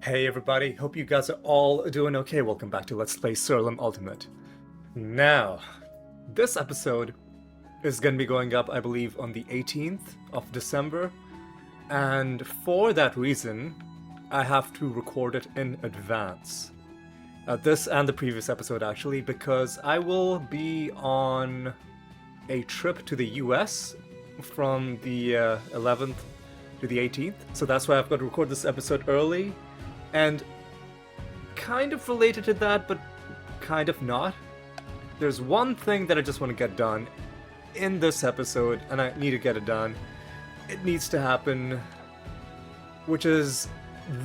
Hey everybody, hope you guys are all doing okay. Welcome back to Let's Play Siralim Ultimate. Now, this episode is going to be going up, I believe, on the 18th of December. And for that reason, I have to record it in advance. This and the previous episode, actually, because I will be on a trip to the US from the 11th to the 18th. So that's why I've got to record this episode early. And kind of related to that, but kind of not. There's one thing that I just want to get done in this episode, and I need to get it done. It needs to happen, which is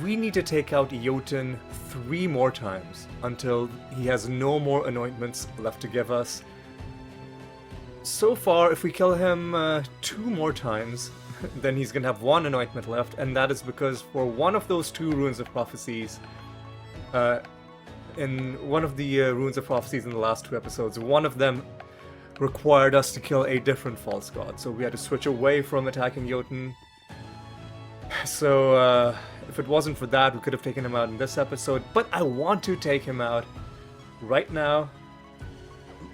we need to take out Jotun 3 more times until he has no more anointments left to give us. So far, if we kill him 2 more times, then he's gonna have 1 anointment left, and that is because for one of those 2 runes of prophecies, in one of the runes of prophecies in the last 2 episodes, one of them required us to kill a different false god, so we had to switch away from attacking Jotun. So if it wasn't for that, we could have taken him out in this episode, but I want to take him out right now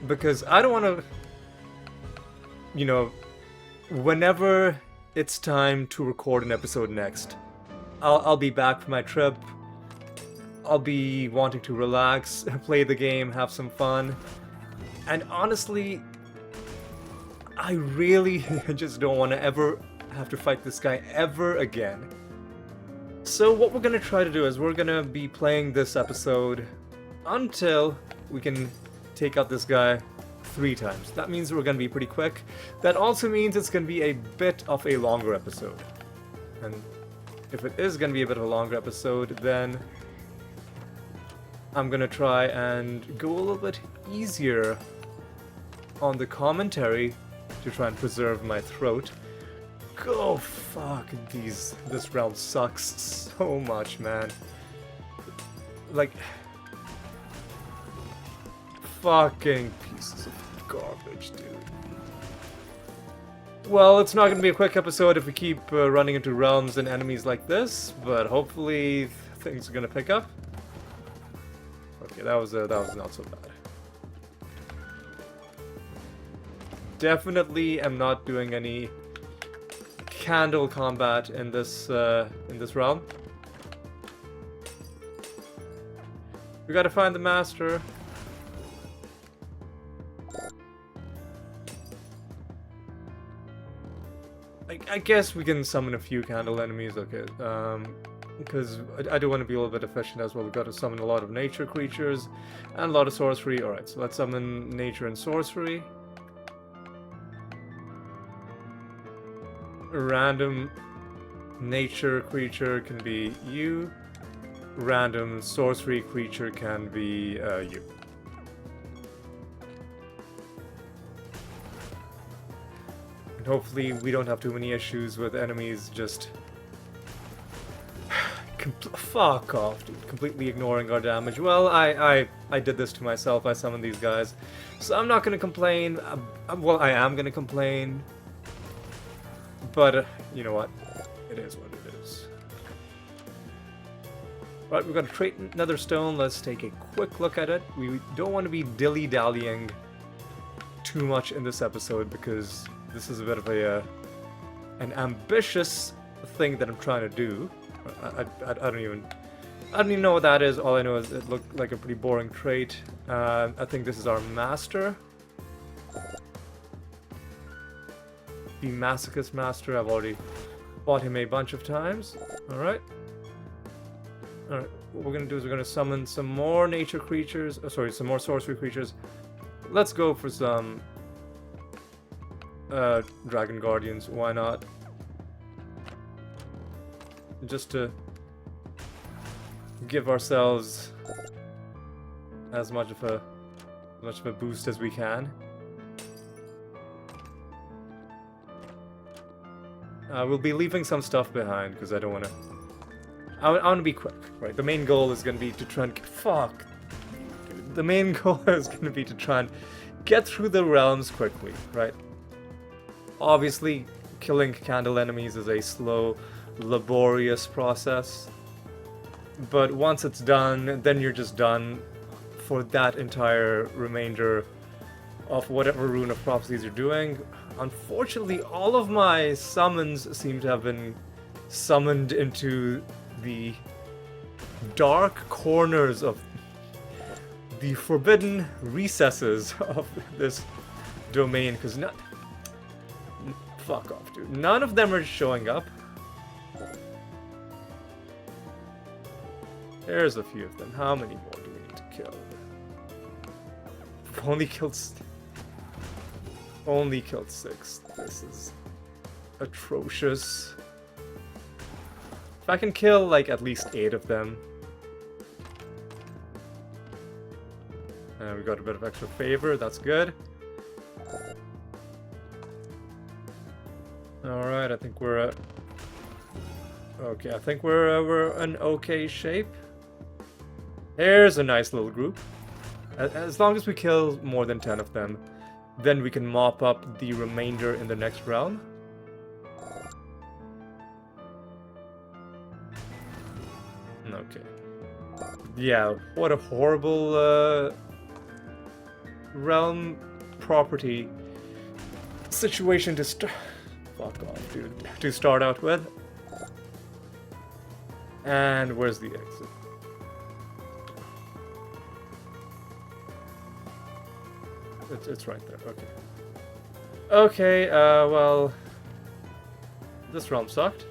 because I don't want to, you know, whenever it's time to record an episode next, I'll be back from my trip. I'll be wanting to relax, play the game, have some fun. And honestly, I really just don't want to ever have to fight this guy ever again. So what we're going to try to do is we're going to be playing this episode until we can take out this guy 3 times. That means we're going to be pretty quick. That also means it's going to be a bit of a longer episode. And if it is going to be a bit of a longer episode, then I'm going to try and go a little bit easier on the commentary to try and preserve my throat. Go fuck, this realm sucks so much, man. Like, fucking pieces of garbage, dude. Well, it's not going to be a quick episode if we keep running into realms and enemies like this, but hopefully things are going to pick up. Okay, that was not so bad. Definitely am not doing any candle combat in this realm. We gotta find the master. I guess we can summon a few candle enemies, okay, because I do want to be a little bit efficient as well. We've got to summon a lot of nature creatures and a lot of sorcery. Alright, so let's summon nature and sorcery. A random nature creature can be you. Random sorcery creature can be you. And hopefully we don't have too many issues with enemies just fuck off, dude. Completely ignoring our damage. Well, I did this to myself. I summoned these guys. So I'm not going to complain. Well, I am going to complain. But, you know what? It is what it is. Right, we've got to trade another stone. Let's take a quick look at it. We don't want to be dilly-dallying too much in this episode because this is a bit of an ambitious thing that I'm trying to do. I don't even know what that is. All I know is it looked like a pretty boring trait. I think this is our master. The Masochist Master. I've already fought him a bunch of times. Alright. Alright, what we're gonna do is we're gonna summon some more nature creatures. Oh, sorry, some more sorcery creatures. Let's go for some Dragon Guardians. Why not? Just to give ourselves as much of a boost as we can. We'll be leaving some stuff behind because I don't want to. I want to be quick, right? The main goal is going to be to try and fuck. The main goal is going to be to try and get through the realms quickly, right? Obviously, killing candle enemies is a slow, laborious process. But once it's done, then you're just done for that entire remainder of whatever Rune of Prophecies you're doing. Unfortunately, all of my summons seem to have been summoned into the dark corners of the forbidden recesses of this domain, because fuck off, dude. None of them are showing up. There's a few of them. How many more do we need to kill? We've only killed 6. This is atrocious. If I can kill like at least 8 of them. And we got a bit of extra favor, that's good. Alright, I think we're okay, I think we're in okay shape. There's a nice little group. As long as we kill more than 10 of them, then we can mop up the remainder in the next round. Okay. Yeah, what a horrible realm property situation to start. Fuck off, dude. To start out with. And where's the exit? It's right there. Okay. Okay. Well, this realm sucked.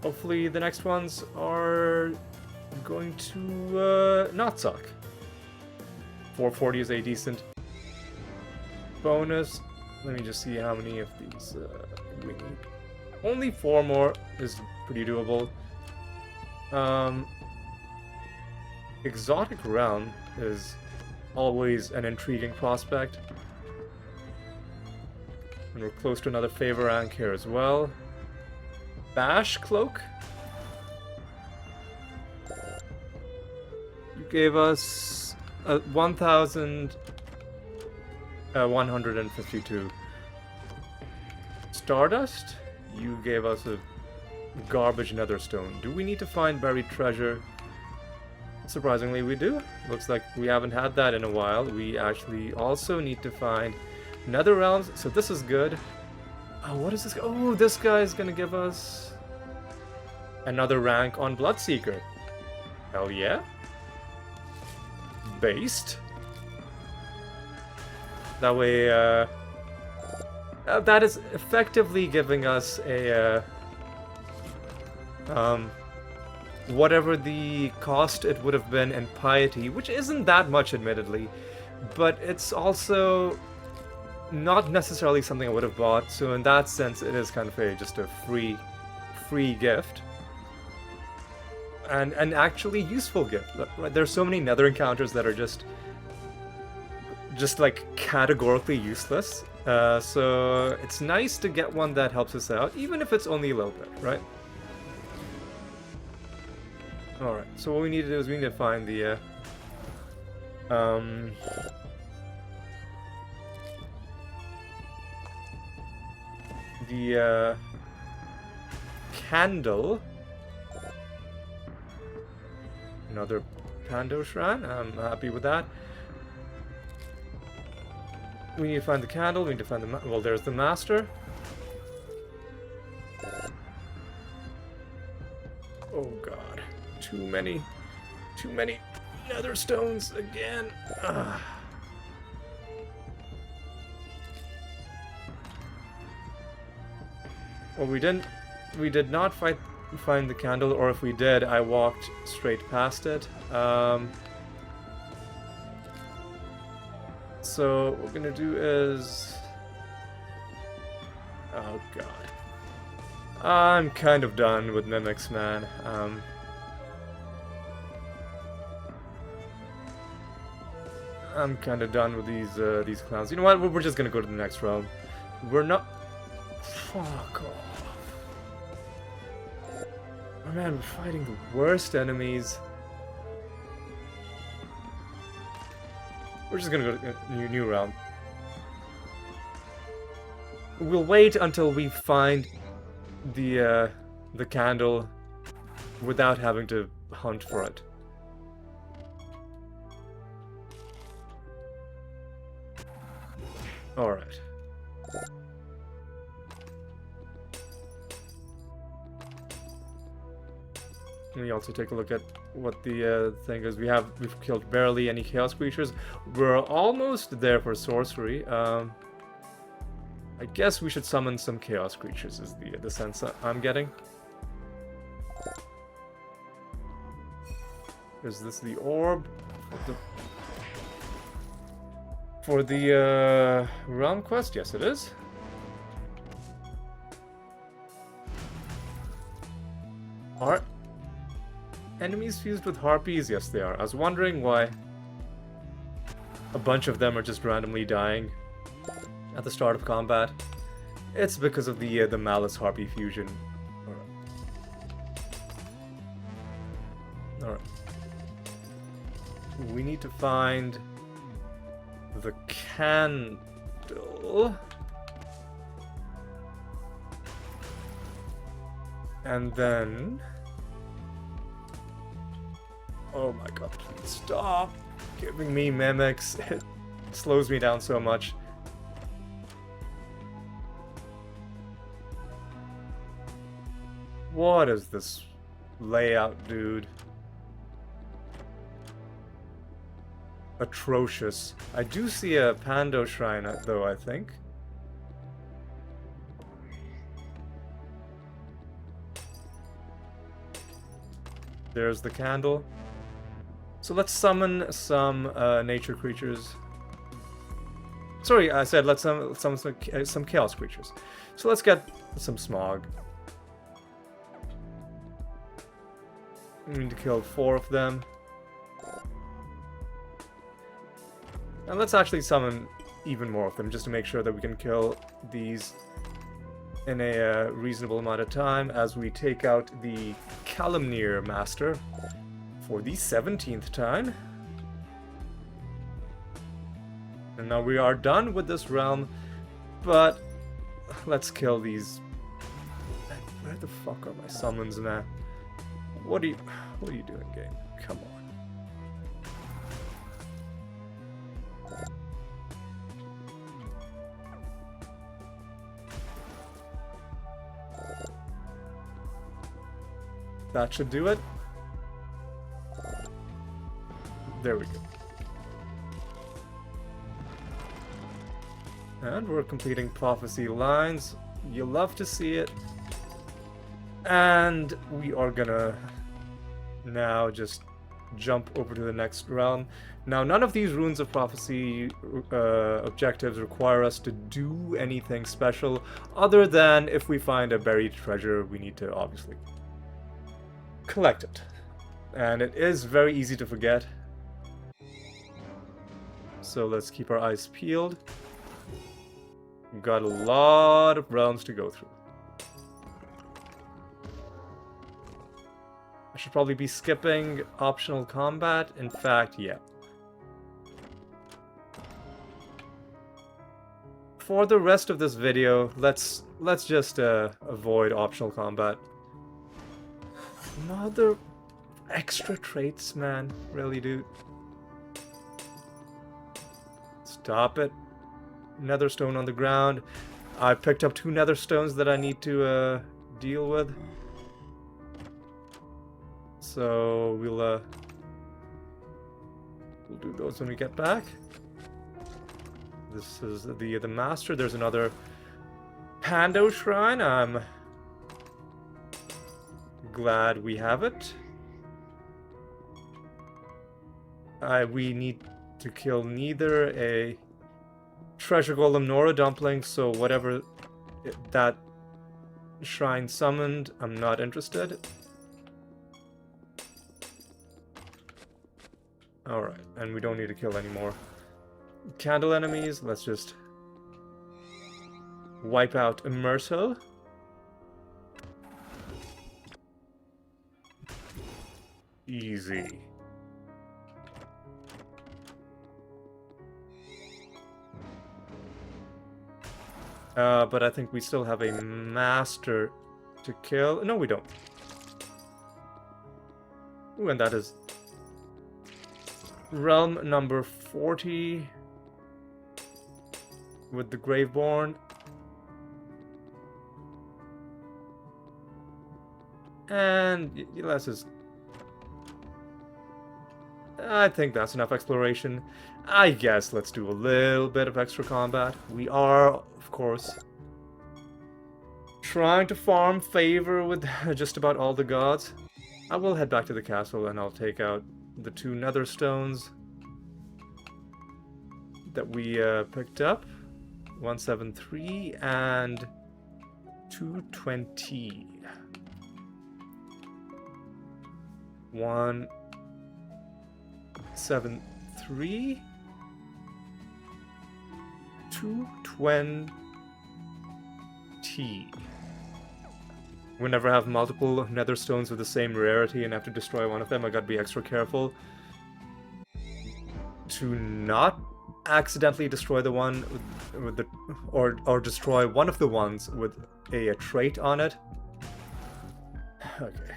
Hopefully the next ones are going to not suck. 440 is a decent bonus. Let me just see how many of these we need. Only 4 more is pretty doable. Exotic realm is always an intriguing prospect. And we're close to another favor rank here as well. Bash Cloak. You gave us 1,152. Stardust. You gave us a garbage netherstone. Do we need to find buried treasure? Surprisingly, we do. Looks like we haven't had that in a while. We actually also need to find nether realms, so this is good. Oh, what is this? Oh, this guy is gonna give us another rank on Bloodseeker. Hell yeah. Based. That way, that is effectively giving us a, whatever the cost it would have been in piety, which isn't that much admittedly, but it's also not necessarily something I would have bought, so in that sense it is kind of just a free gift. And an actually useful gift. There's so many nether encounters that are just like categorically useless, so it's nice to get one that helps us out, even if it's only a little bit, right? Alright, so what we need to do is we need to find the candle. Another Pando Shrine, I'm happy with that. We need to find the candle, we need to find the well, there's the master. Oh god, too many nether stones again. Ugh. Well, we did not find the candle, or if we did, I walked straight past it. So what we're gonna do is, oh god, I'm kind of done with mimics, man. I'm kind of done with these clowns. You know what? We're just gonna go to the next realm. We're not. Fuck off. Oh man, we're fighting the worst enemies. We're just gonna go to a new round. We'll wait until we find the candle without having to hunt for it. Alright. Let me also take a look at what the thing is. We've killed barely any chaos creatures. We're almost there for sorcery. I guess we should summon some chaos creatures is the sense I'm getting. Is this the orb? For the realm quest? Yes, it is. Are enemies fused with harpies? Yes, they are. I was wondering why a bunch of them are just randomly dying at the start of combat. It's because of the Malice Harpy fusion. Alright. We need to find the candle. And then... Oh my god, please stop giving me mimics. It slows me down so much. What is this layout, dude? Atrocious. I do see a Pando shrine, though, I think. There's the candle. So let's summon some nature creatures. Sorry, I said let's summon some chaos creatures. So let's get some smog. We need to kill 4 of them. And let's actually summon even more of them, just to make sure that we can kill these in a reasonable amount of time as we take out the Calamneer Master for the 17th time. And now we are done with this realm, but let's kill these. Where the fuck are my summons, man? What are you doing, game? Come on. That should do it. There we go. And we're completing prophecy lines. You love to see it. And we are gonna now just jump over to the next realm. Now, none of these runes of prophecy objectives require us to do anything special, other than if we find a buried treasure, we need to obviously collect it. And it is very easy to forget. So let's keep our eyes peeled. We've got a lot of realms to go through. I should probably be skipping optional combat. In fact, yeah. For the rest of this video, let's just avoid optional combat. Mother extra traits, man. Really, dude. Stop it. Nether stone on the ground. I picked up 2 nether stones that I need to deal with. So we'll do those when we get back. This is the master. There's another Pando shrine. I'm glad we have it. We need to kill neither a treasure golem nor a dumpling, so whatever that shrine summoned, I'm not interested. Alright, and we don't need to kill any more candle enemies. Let's just wipe out Immersal. Easy. But I think we still have a master to kill. No, we don't. Ooh, and that is realm number 40 with the Graveborn. And let's just... I think that's enough exploration. I guess let's do a little bit of extra combat. We are, of course, trying to farm favor with just about all the gods. I will head back to the castle and I'll take out the 2 nether stones that we picked up. 173 and 220. 173 220. Whenever I have multiple nether stones with the same rarity and have to destroy one of them, I gotta be extra careful to not accidentally destroy the one with the or destroy one of the ones with a trait on it. Okay.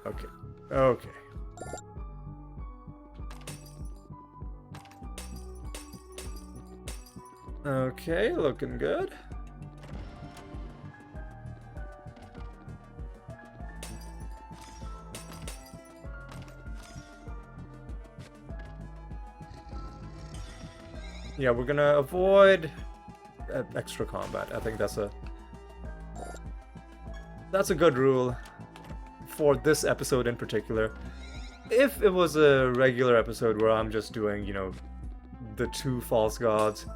Okay. Okay. Okay, looking good. Yeah, we're gonna avoid extra combat. I think that's a good rule for this episode in particular. If it was a regular episode where I'm just doing, you know, the 2 false gods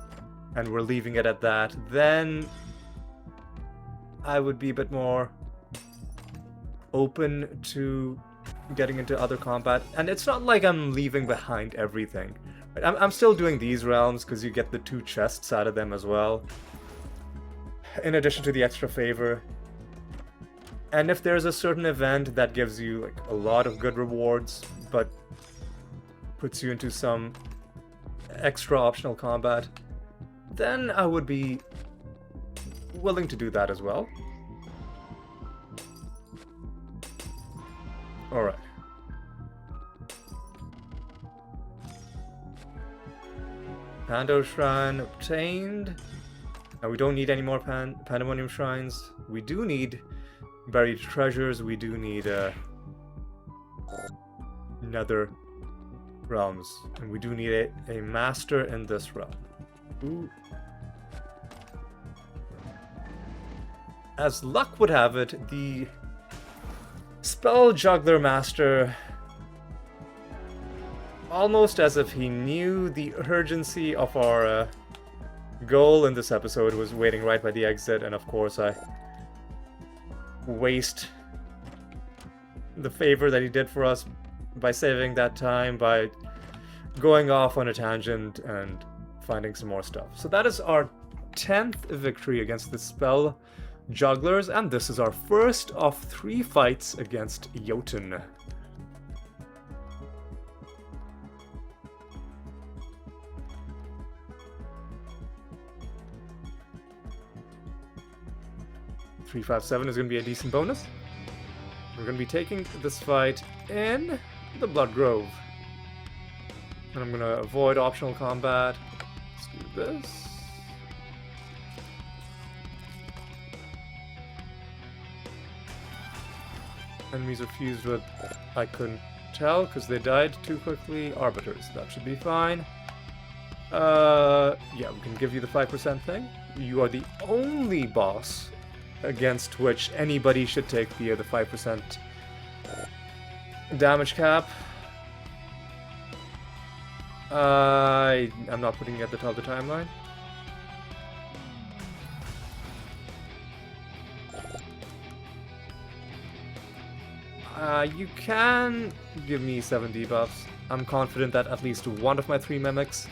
and we're leaving it at that, then I would be a bit more open to getting into other combat. And it's not like I'm leaving behind everything. I'm still doing these realms because you get the 2 chests out of them as well, in addition to the extra favor. And if there's a certain event that gives you like a lot of good rewards, but puts you into some extra optional combat, then I would be willing to do that as well. Alright. Pando Shrine obtained. Now we don't need any more Pandemonium Shrines. We do need buried treasures. We do need nether realms. And we do need a master in this realm. Ooh. As luck would have it, the Spell Juggler Master, almost as if he knew the urgency of our goal in this episode, was waiting right by the exit, and of course I waste the favor that he did for us by saving that time, by going off on a tangent and finding some more stuff. So that is our 10th victory against the Spell Jugglers, and this is our first of 3 fights against Jotun. $357 is going to be a decent bonus. We're going to be taking this fight in the Blood Grove. And I'm going to avoid optional combat. Let's do this. Enemies are fused with... I couldn't tell because they died too quickly. Arbiters. That should be fine. Yeah, we can give you the 5% thing. You are the only boss against which anybody should take the 5% damage cap. I'm not putting it at the top of the timeline. You can give me 7 debuffs. I'm confident that at least one of my 3 mimics...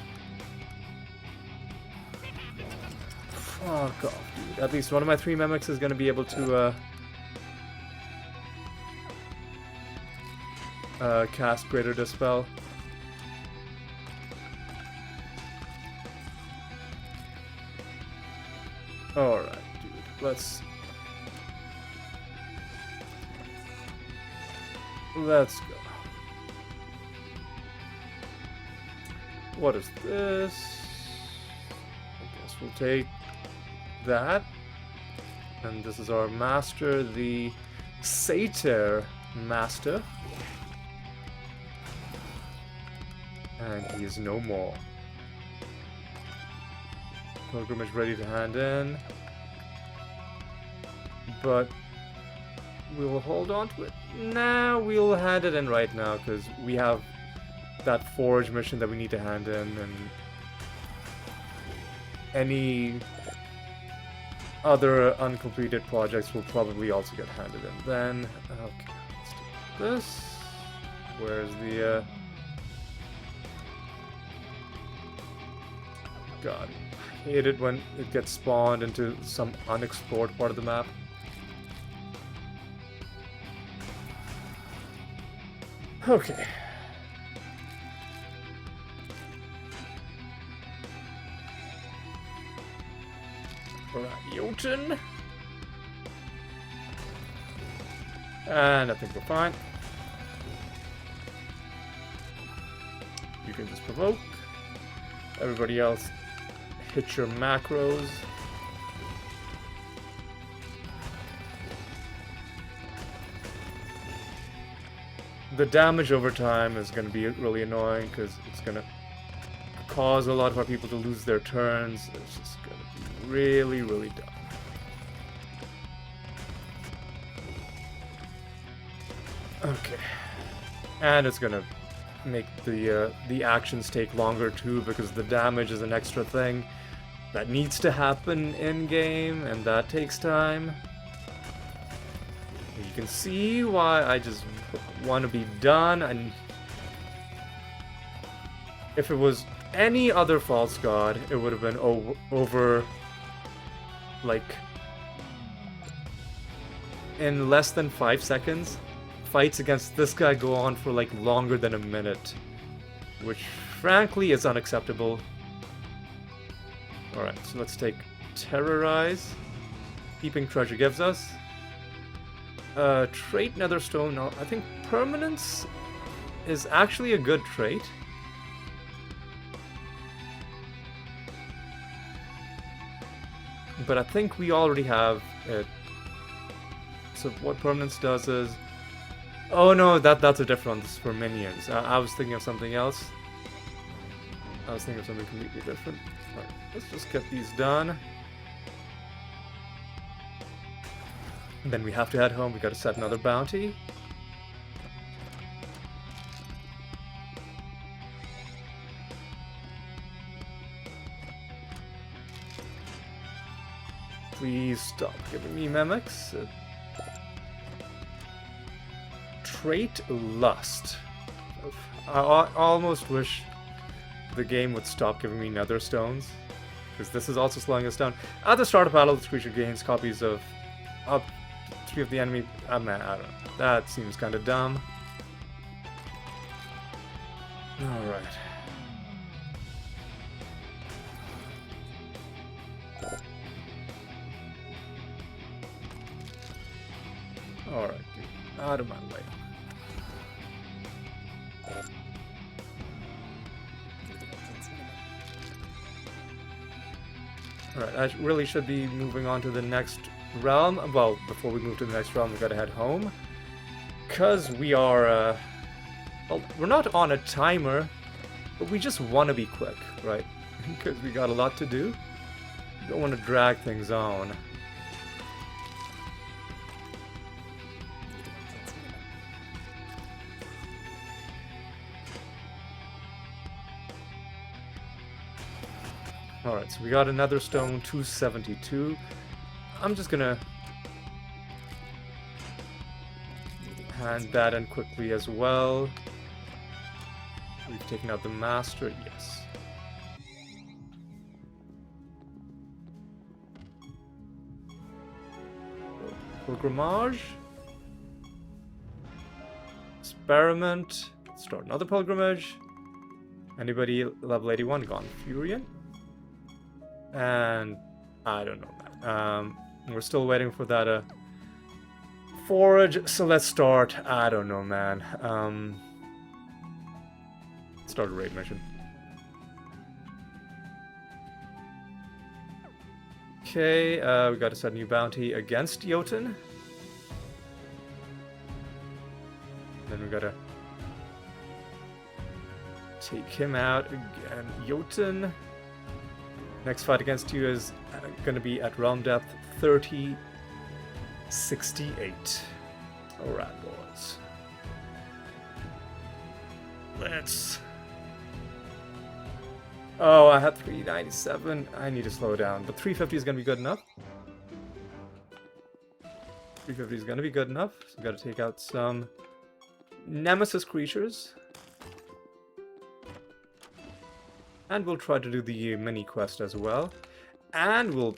Fuck off, dude. At least one of my 3 mimics is going to be able to cast Greater Dispel. Alright, dude. Let's Let's go. What is this? I guess we'll take that. And this is our master, the Satyr Master. And he is no more. Pilgrimage ready to hand in. But we'll hold on to it. Nah, we'll hand it in right now because we have that forge mission that we need to hand in, and any other uncompleted projects will probably also get handed in. Then, okay, let's do this. Where's the God, I hate it when it gets spawned into some unexplored part of the map. Okay. Alright, Jotun. And I think we're fine. You can just provoke. Everybody else, hit your macros. The damage over time is going to be really annoying because it's going to cause a lot of our people to lose their turns. It's just going to be really, really dumb. Okay. And it's going to make the actions take longer too, because the damage is an extra thing that needs to happen in-game, and that takes time. You can see why I just want to be done, and if it was any other false god, it would have been over, like, in less than 5 seconds. Fights against this guy go on for like longer than a minute, which frankly is unacceptable. Alright, so let's take Terrorize. Keeping Treasure gives us. Trait Netherstone. No, I think Permanence is actually a good trait. But I think we already have it. So what Permanence does is... Oh no, that's a different one. This is for minions. I was thinking of something else. I was thinking of something completely different. Alright, let's just get these done. And then we have to head home. We gotta set another bounty. Please stop giving me mimics. Trait Lust. I almost wish the game would stop giving me nether stones, because this is also slowing us down. At the start of battle, the creature gains copies of up to 3 of the enemy. Man, I don't know. That seems kind of dumb. Alright. Alright, out of my way. Alright, I really should be moving on to the next realm. Well, before we move to the next realm, we gotta head home. Because we are, well, we're not on a timer, but we just want to be quick, right? Because we got a lot to do. We don't want to drag things on. Alright, so we got another stone, 272. I'm just gonna hand that in quickly as well. We've taken out the master, yes. Pilgrimage. Experiment. Start another pilgrimage. Anybody level 81 gone? Furion? And I don't know that. We're still waiting for that Forage, so let's start, I don't know, man. Start a raid mission. Okay, we gotta set a new bounty against Jotun. Then we gotta take him out again. Jotun. Next fight against you is gonna be at realm depth 3068. Alright, boys. Let's... Oh, I had 397. I need to slow down. But 350 is going to be good enough. 350 is going to be good enough. So we got to take out some Nemesis creatures. And we'll try to do the mini quest as well. And we'll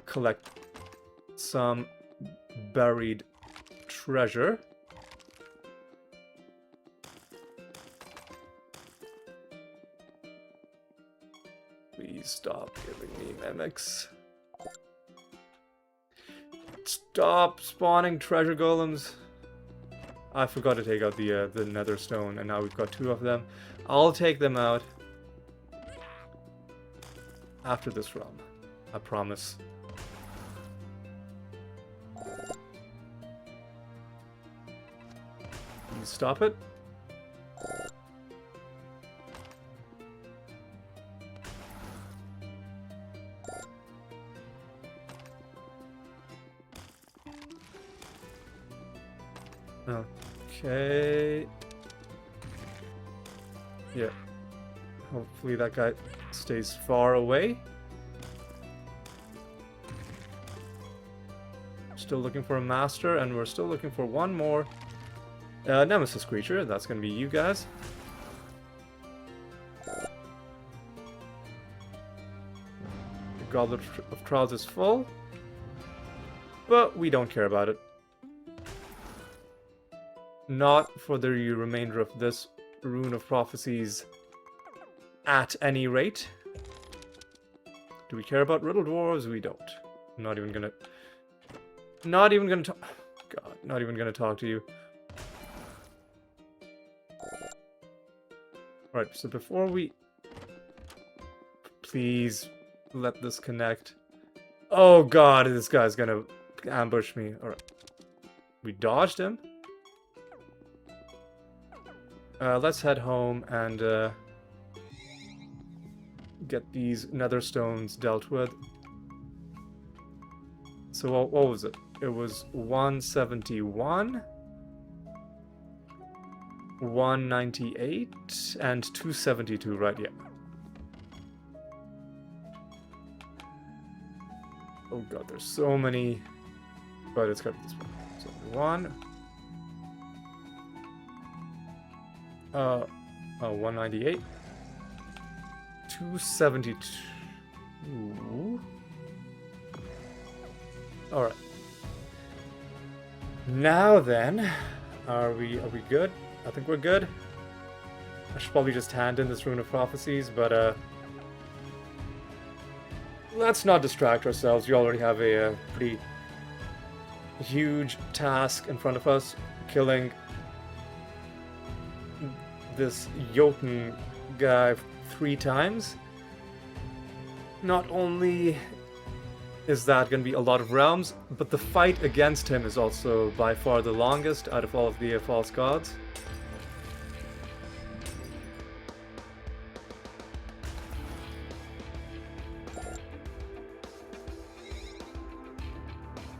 collect some buried treasure. Please stop giving me mimics. Stop spawning treasure golems. I forgot to take out the nether stone, and now we've got 2 of them. I'll take them out after this realm. I promise. Please stop it. Okay. Yeah. Hopefully that guy stays far away. Still looking for a master, and we're still looking for one more Nemesis creature. That's gonna be you guys. The Goblet of Trials is full, but we don't care about it. Not for the remainder of this Rune of Prophecies at any rate. Do we care about Riddle Dwarves? We don't. I'm not even gonna talk. God, not even gonna talk to you. Alright, so before we... Please let this connect. Oh god, this guy's gonna ambush me. Alright. We dodged him. Let's head home and get these nether stones dealt with. So what was it? It was 171, 198, and 272, right? Yeah. Oh god, there's so many. But it's gotta be this one. So 198. 272. Alright. Now then, are we good? I think we're good. I should probably just hand in this Rune of Prophecies, but let's not distract ourselves. We already have a pretty huge task in front of us, killing this Jotun guy 3 times. Not only is that going to be a lot of realms, but the fight against him is also by far the longest out of all of the false gods.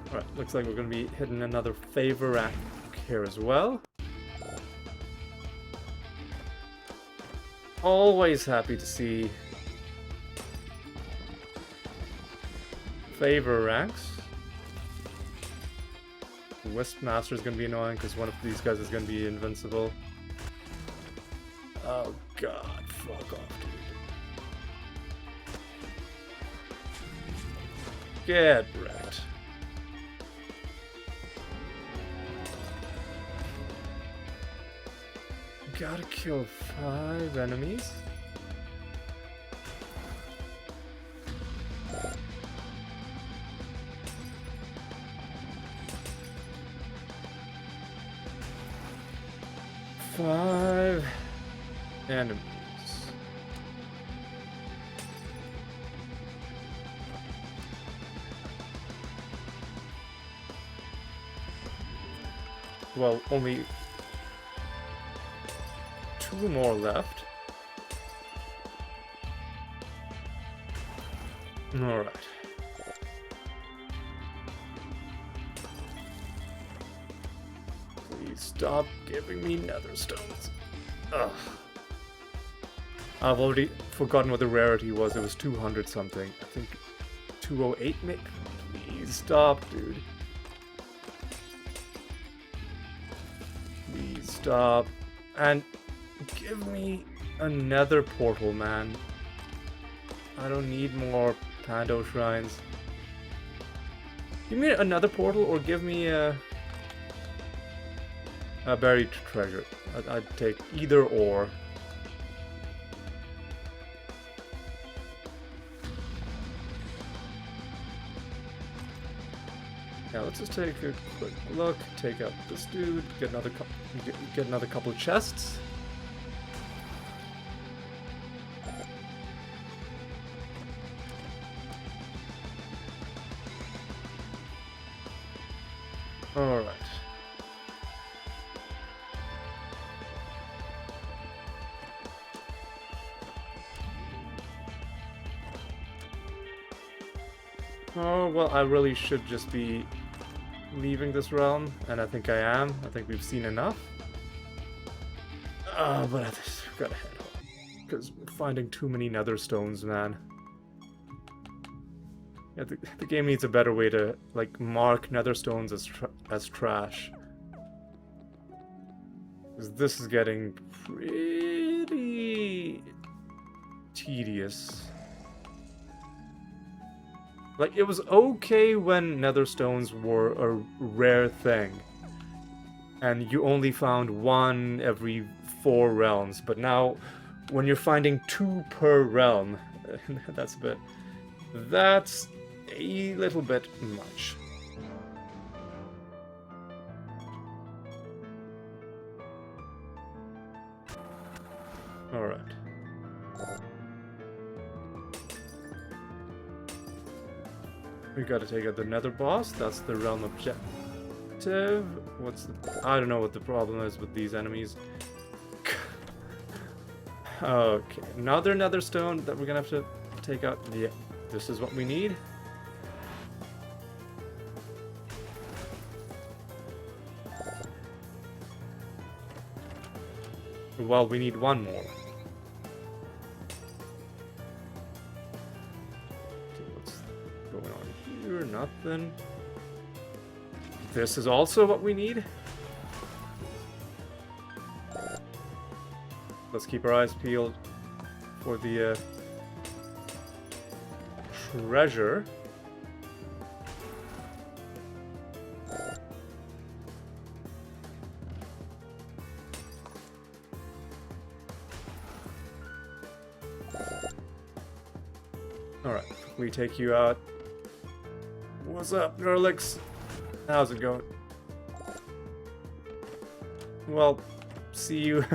Alright, looks like we're going to be hitting another favor rank here as well. Always happy to see favor ranks. The Wisp Master is going to be annoying because one of these guys is going to be invincible. Oh god, fuck off, dude. Get wrecked. Gotta kill 5 enemies. 5 enemies. Well, only 2 more left. Alright. Please stop giving me nether stones. Ugh. I've already forgotten what the rarity was. It was 200 something. I think 208 maybe? Please stop, dude. Please stop. And give me another portal, man. I don't need more Pando shrines. Give me another portal or give me a buried treasure. I'd take either or. Yeah, let's just take a quick look. Take out this dude. Get another couple of chests. All right. Oh, well, I really should just be leaving this realm, and I think I am. I think we've seen enough. But I just gotta head home, because we're finding too many nether stones, man. Yeah, the game needs a better way to, like, mark nether stones as trash. Because this is getting pretty tedious. Like, it was okay when nether stones were a rare thing. And you only found 1 every 4 realms. But now, when you're finding 2 per realm, that's a little bit much. Alright. We gotta take out the nether boss. That's the realm objective. I don't know what the problem is with these enemies. Okay, another nether stone that we're gonna have to take out. Yeah, this is what we need. Well, we need 1 more. Nothing. This is also what we need. Let's keep our eyes peeled for the treasure. Alright, we take you out. What's up, Nerlix? How's it going? Well, see you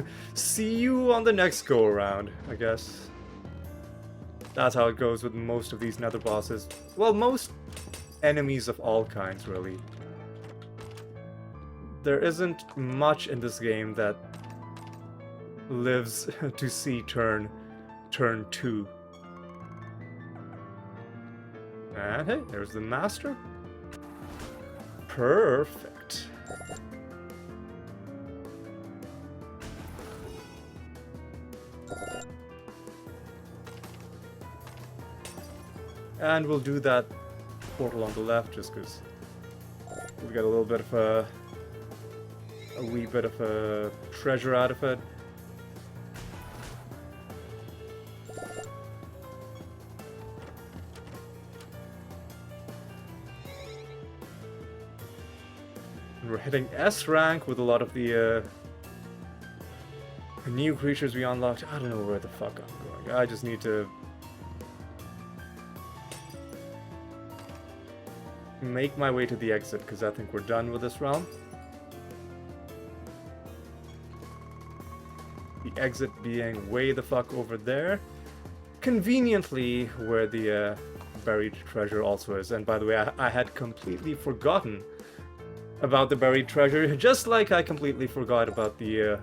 on the next go around, I guess. That's how it goes with most of these nether bosses. Well, most enemies of all kinds, really. There isn't much in this game that lives to see turn 2. And hey, there's the master. Perfect. And we'll do that portal on the left just because we'll get a little bit of a wee bit of a treasure out of it. We're hitting S rank with a lot of the new creatures we unlocked. I don't know where the fuck I'm going. I just need to make my way to the exit because I think we're done with this realm. the exit being way the fuck over there. Conveniently where the buried treasure also is. And by the way, I had completely forgotten about the buried treasure, just like I completely forgot about the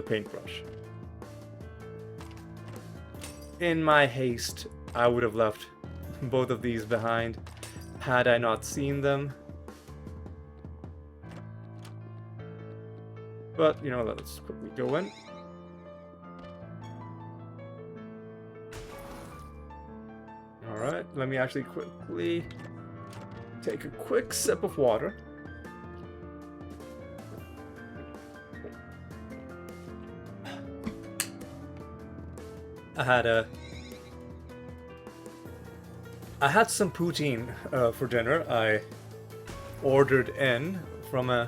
paintbrush. In my haste, I would have left both of these behind had I not seen them. But, you know, let's quickly go in. Alright, let me actually quickly take a quick sip of water. I had some poutine for dinner. I ordered in from a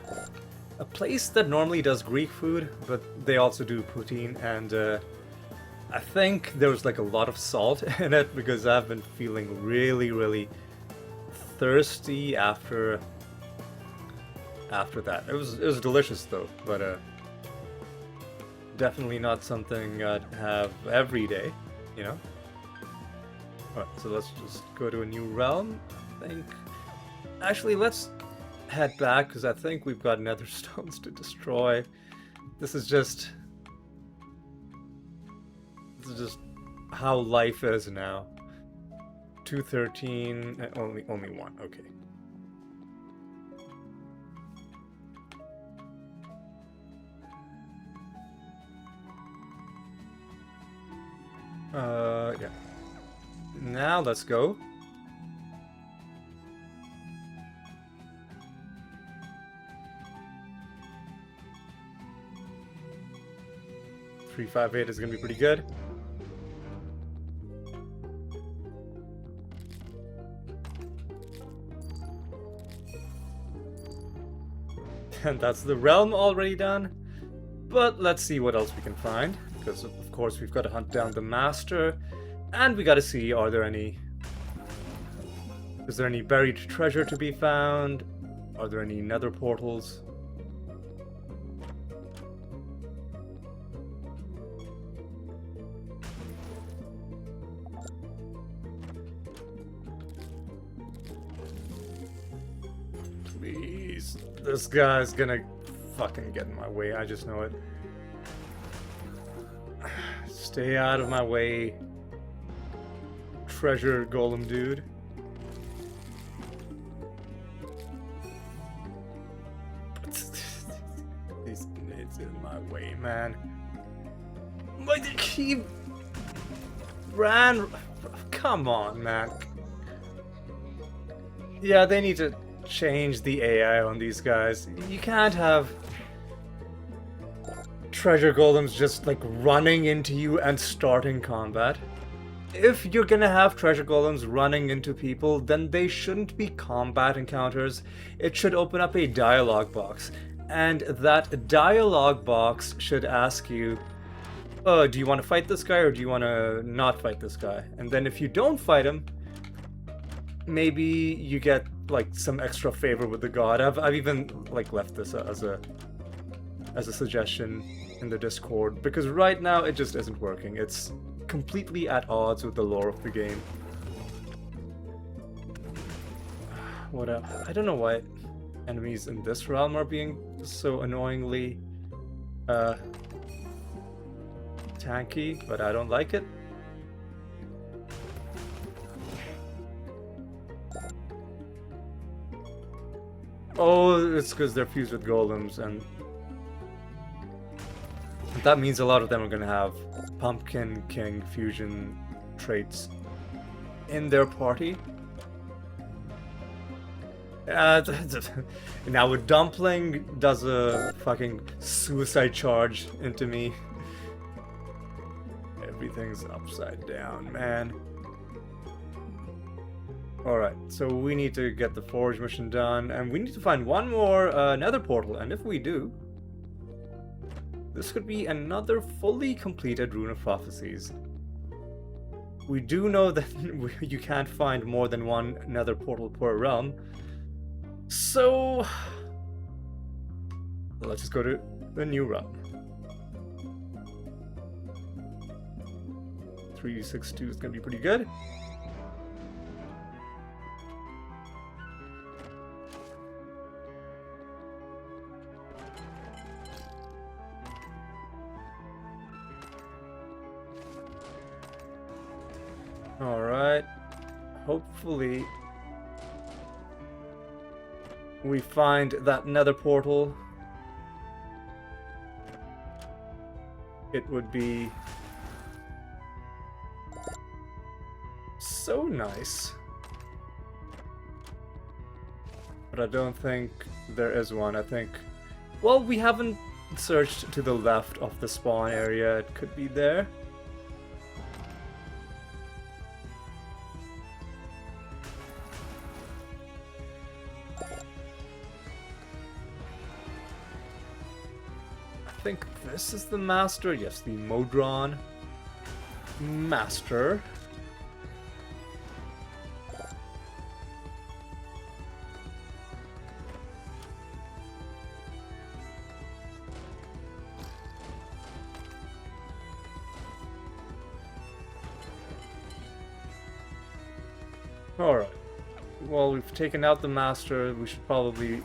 place that normally does Greek food, but they also do poutine, and I think there was like a lot of salt in it because I've been feeling really, really thirsty after that. It was delicious though, but definitely not something I'd have every day, you know? Alright, so let's just go to a new realm, I think. Actually, let's head back, because I think we've got nether stones to destroy. This is just how life is now. 213, only one, okay. Yeah. Now let's go. $358 is gonna be pretty good. And that's the realm already done. But let's see what else we can find. Because of course we've got to hunt down the master. And we gotta see, is there any buried treasure to be found? Are there any nether portals? Please, this guy's gonna fucking get in my way, I just know it. Stay out of my way, treasure golem dude. These nades in my way, man. Like, he ran. Come on, man. Yeah, they need to change the AI on these guys. You can't have treasure golems just like running into you and starting combat. If you're gonna have treasure golems running into people, then they shouldn't be combat encounters. It should open up a dialogue box, and that dialogue box should ask you, do you want to fight this guy or do you want to not fight this guy? And then if you don't fight him, maybe you get like some extra favor with the god. I've even like left this as a suggestion in the Discord, because right now it just isn't working. It's completely at odds with the lore of the game. What else? I don't know why enemies in this realm are being so annoyingly tanky, but I don't like it. Oh, it's because they're fused with golems, and that means a lot of them are going to have Pumpkin King fusion traits in their party. Now a dumpling does a fucking suicide charge into me. Everything's upside down, man. Alright, so we need to get the forge mission done, and we need to find one more nether portal, and if we do, this could be another fully completed Rune of Prophecies. We do know that you can't find more than one nether portal per realm, so let's just go to the new realm. 362 is gonna be pretty good. Alright. Hopefully we find that nether portal. It would be so nice. But I don't think there is one. I think... Well, we haven't searched to the left of the spawn area. It could be there. I think this is the master. Yes, the Modron master. Alright. Well, we've taken out the master. We should probably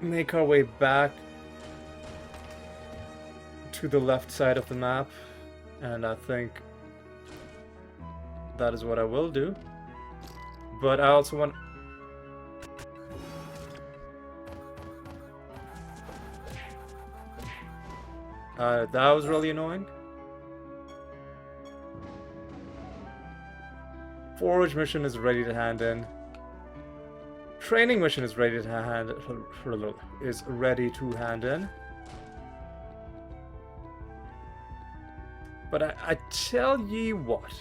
make our way back to the left side of the map, and I think that is what I will do. But I also want... that was really annoying. Forge mission is ready to hand in. Training mission is ready to hand in. But I tell ye what.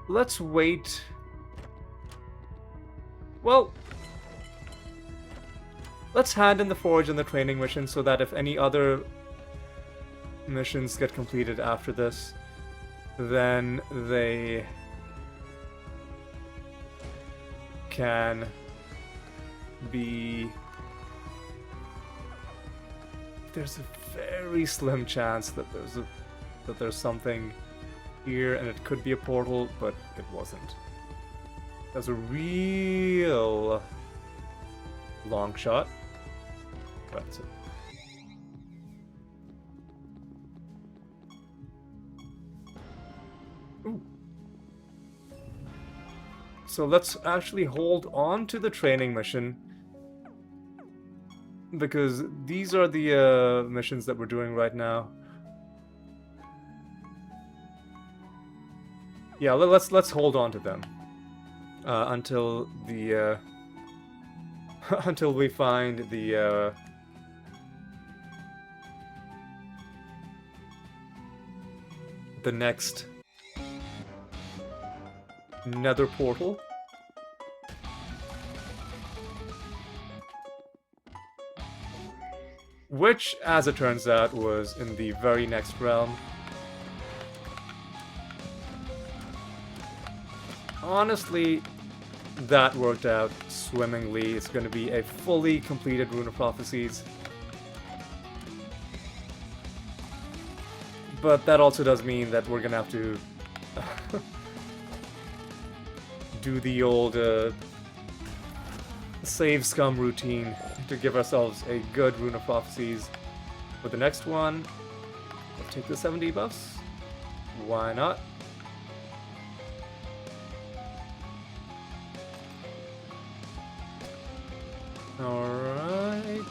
Let's wait. Well, let's hand in the forge and the training mission so that if any other missions get completed after this, then they can be... There's a very slim chance that there's something here, and it could be a portal, but it wasn't. That's a real long shot. That's it. Ooh. So let's actually hold on to the training mission, because these are the missions that we're doing right now. Yeah, let's hold on to them until the until we find the next nether portal. Which, as it turns out, was in the very next realm. Honestly, that worked out swimmingly. It's going to be a fully completed Rune of Prophecies. But that also does mean that we're going to have to do the old save scum routine to give ourselves a good Rune of Prophecies. For the next one, let's take the 70 buffs. Why not? Alright.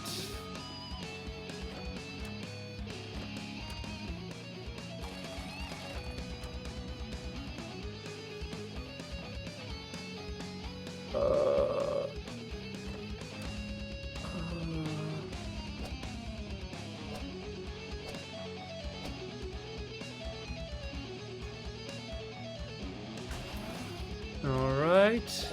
Alright.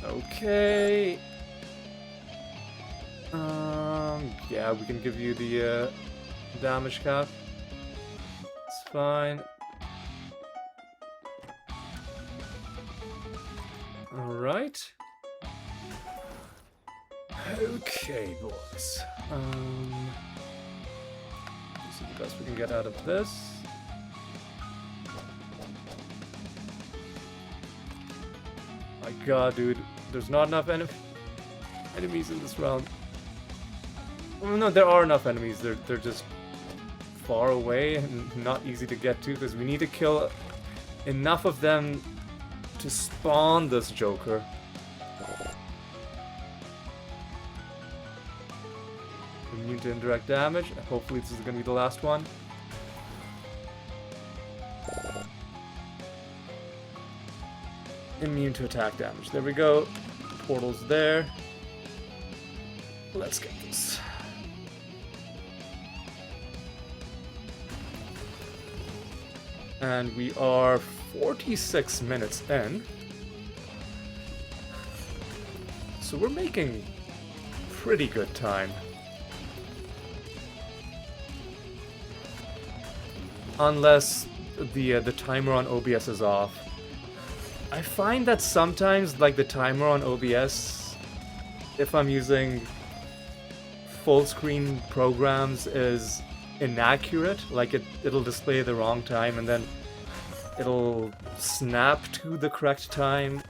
Okay. Yeah, we can give you the damage cap. It's fine. Alright. Okay, boys. This is the best we can get out of this. My god, dude. There's not enough enemies in this round. Well, no, there are enough enemies. They're just far away and not easy to get to because we need to kill enough of them to spawn this Joker. Immune to indirect damage. Hopefully this is going to be the last one. Immune to attack damage. There we go. Portal's there. Let's get this. And we are 46 minutes in. So we're making pretty good time. Unless the timer on OBS is off. I find that sometimes, like, the timer on OBS, if I'm using full screen programs, is inaccurate. Like, it'll display the wrong time and then it'll snap to the correct time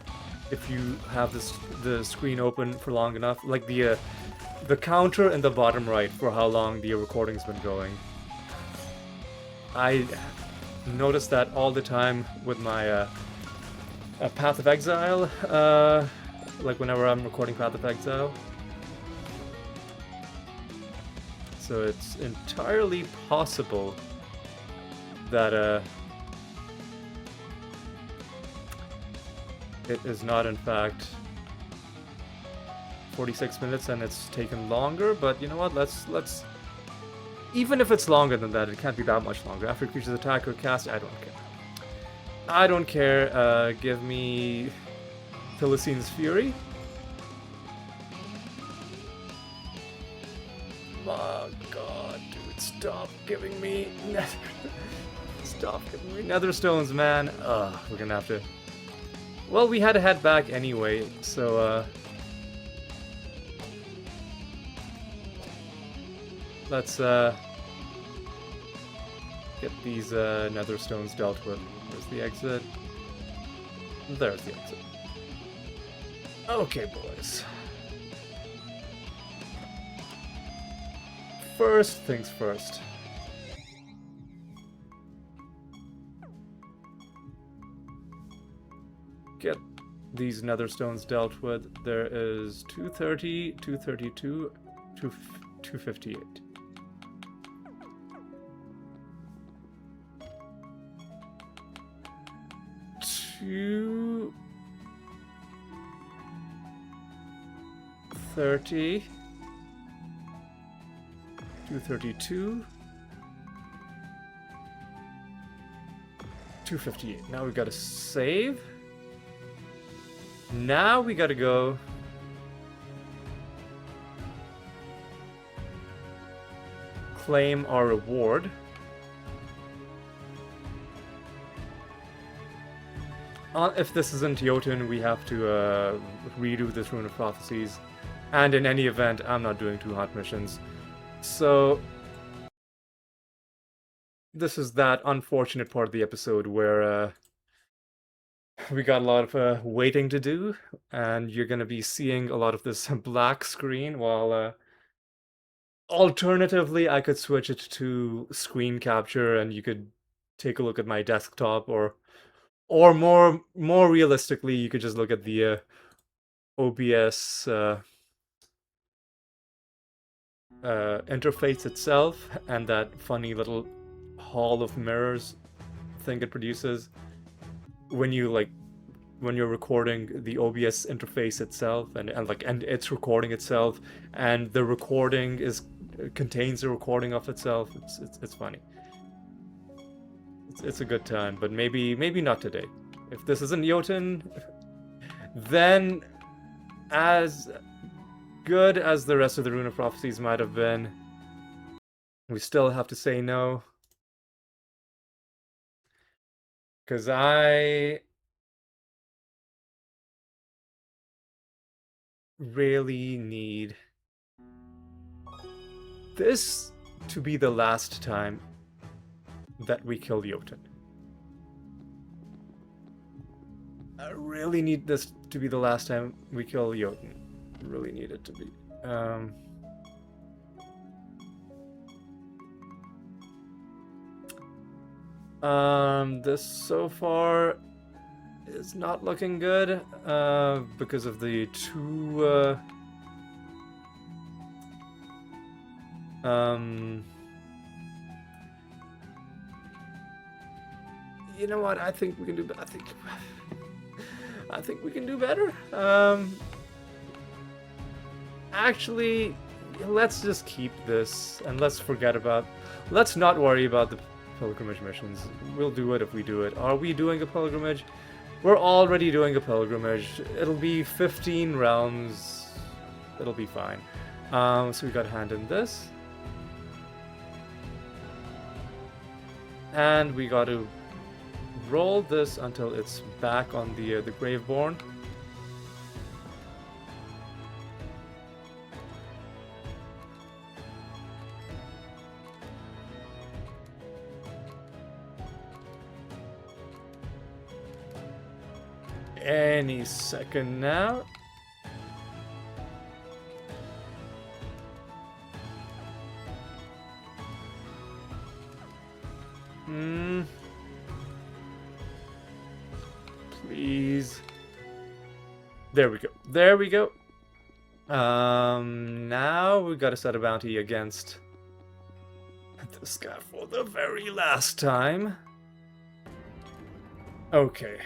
if you have the screen open for long enough. Like the counter in the bottom right for how long the recording's been going. I notice that all the time with my Path of Exile, like whenever I'm recording Path of Exile. So it's entirely possible that it is not in fact 46 minutes and it's taken longer, but you know what, let's even if it's longer than that, it can't be that much longer. After creature's attack or cast, I don't care. I don't care. Give me Philistine's Fury. Oh god, dude, stop giving me stop giving me nether stones, man. We're gonna have to. Well, we had to head back anyway, so let's get these nether stones dealt with. There's the exit. There's the exit. Okay, boys. First things first. Get these nether stones dealt with. There is 230, 232, 258. Two 30, 232, 258. Now we gotta save. Now we gotta go claim our reward. If this isn't Jotun, we have to redo this Rune of Prophecies. And in any event, I'm not doing 2 hunt missions. So this is that unfortunate part of the episode where we got a lot of waiting to do, and you're going to be seeing a lot of this black screen, while alternatively I could switch it to screen capture and you could take a look at my desktop, or more realistically, you could just look at the OBS interface itself and that funny little hall of mirrors thing it produces when you're recording the OBS interface itself, and it's recording itself, and the recording contains a recording of itself. It's funny. It's a good time, but maybe not today. If this isn't Jotun, then as good as the rest of the Rune of Prophecies might have been, we still have to say no. Because I really need this to be the last time that we kill Jotun. I really need this to be the last time we kill Jotun. Really need it to be. This so far is not looking good because of the two you know what? I think we can do. I think we can do better. Actually, let's just keep this and let's forget about. Let's not worry about the pilgrimage missions. We'll do it if we do it. Are we doing a pilgrimage? We're already doing a pilgrimage. It'll be 15 rounds. It'll be fine. So we got to hand in this. And we got to roll this until it's back on the Graveborn. Any second now. Please. There we go. There we go. Now we gotta set a bounty against this guy for the very last time. Okay.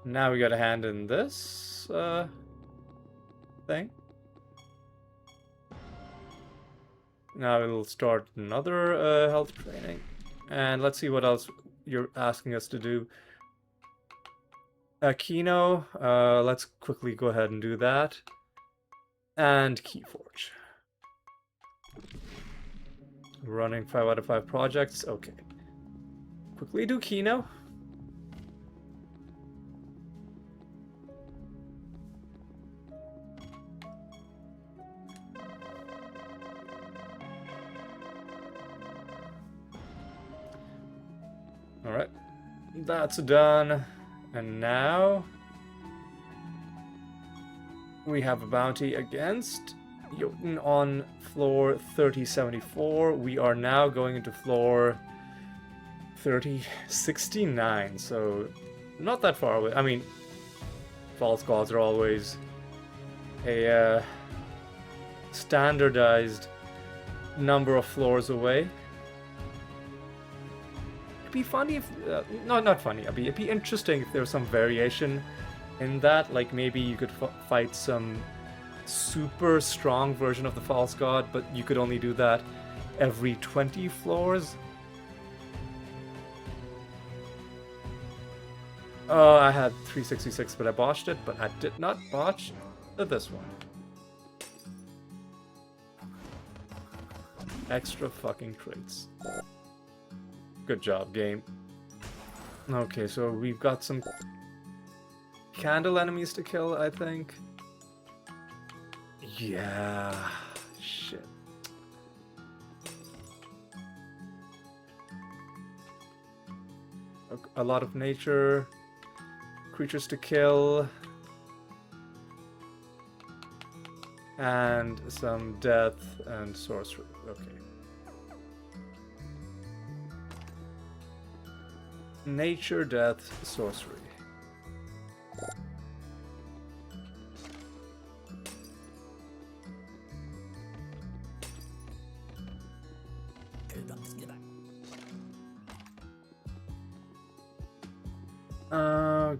Now we gotta hand in this thing. Now we'll start another health training. And let's see what else you're asking us to do. Kino, let's quickly go ahead and do that. And Keyforge. Running 5 out of 5 projects. Okay. Quickly do Kino. Alright, that's done. And now we have a bounty against Jotun on floor 3074. We are now going into floor 3069, so not that far away. I mean, false gods are always a standardized number of floors away. It'd be funny if, not funny, it'd be interesting if there was some variation in that, like maybe you could fight some super strong version of the false god, but you could only do that every 20 floors. Oh, I had 366, but I botched it, but I did not botch this one. Extra fucking traits. Good job, game. Okay, so we've got some candle enemies to kill, I think. Yeah, shit. A lot of nature, creatures to kill, and some death and sorcery. Okay. Nature, death, sorcery.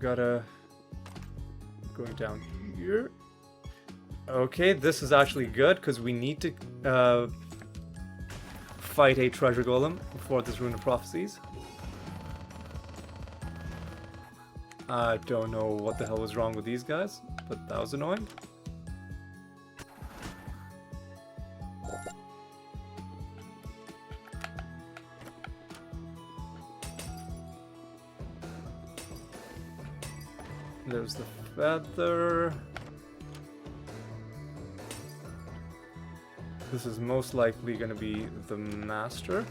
Gotta going down here. Okay, this is actually good because we need to fight a treasure golem before this Rune of Prophecies. I don't know what the hell was wrong with these guys, but that was annoying. There's the feather. This is most likely going to be the Master.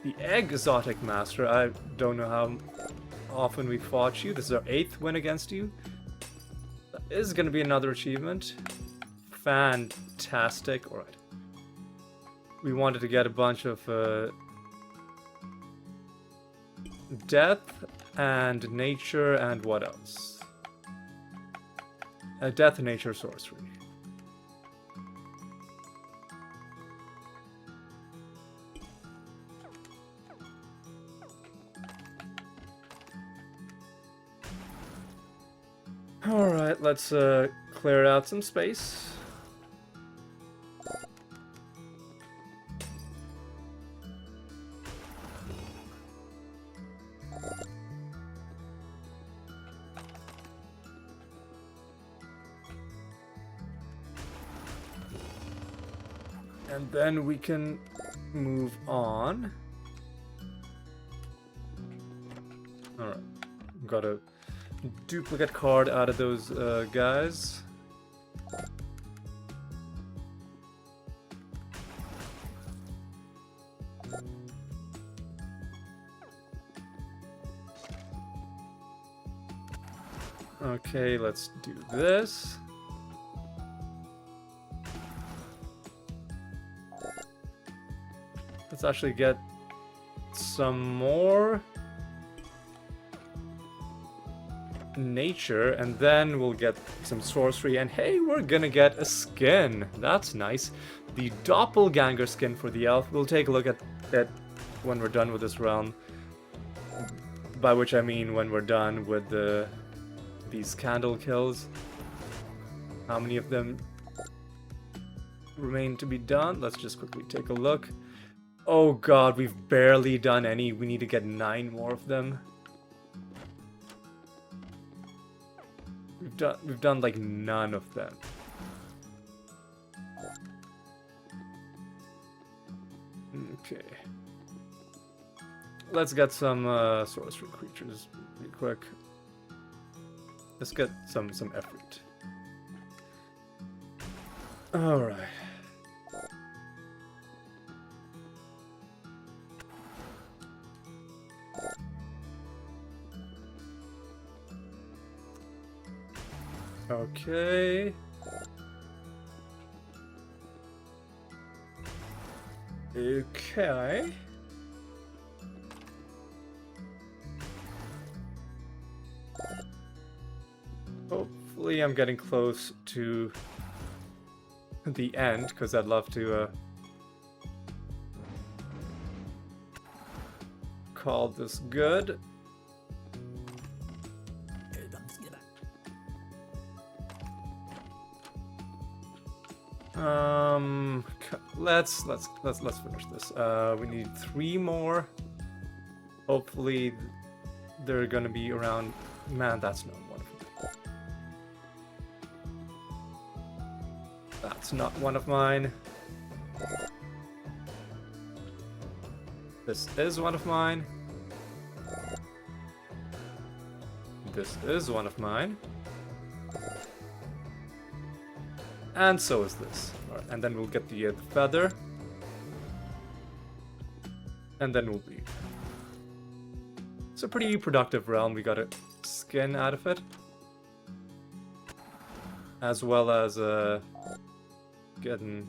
The Exotic Master. I don't know how often we fought you. This is our 8th win against you. That is going to be another achievement. Fantastic. Alright. We wanted to get a bunch of death and nature and what else? Death, nature, sorcery. Alright, let's clear out some space. And then we can move on. Alright, got a duplicate card out of those guys. Okay, let's do this. Let's actually get some more nature, and then we'll get some sorcery, and hey, we're gonna get a skin. That's nice. The doppelganger skin for the elf. We'll take a look at it when we're done with this realm. By which I mean when we're done with these candle kills. How many of them remain to be done? Let's just quickly take a look. Oh god, we've barely done any. We need to get 9 more of them. We've done like none of them. Okay. Let's get some sorcery creatures really quick. Let's get some effort. Alright. Okay. Okay. Hopefully I'm getting close to the end, because I'd love to call this good. Let's finish this. We need 3 more. Hopefully they're gonna be around. Man, that's not one of them. That's not one of mine. This is one of mine. This is one of mine. And so is this. Alright, and then we'll get the feather. And then we'll leave. It's a pretty productive realm. We got a skin out of it. As well as getting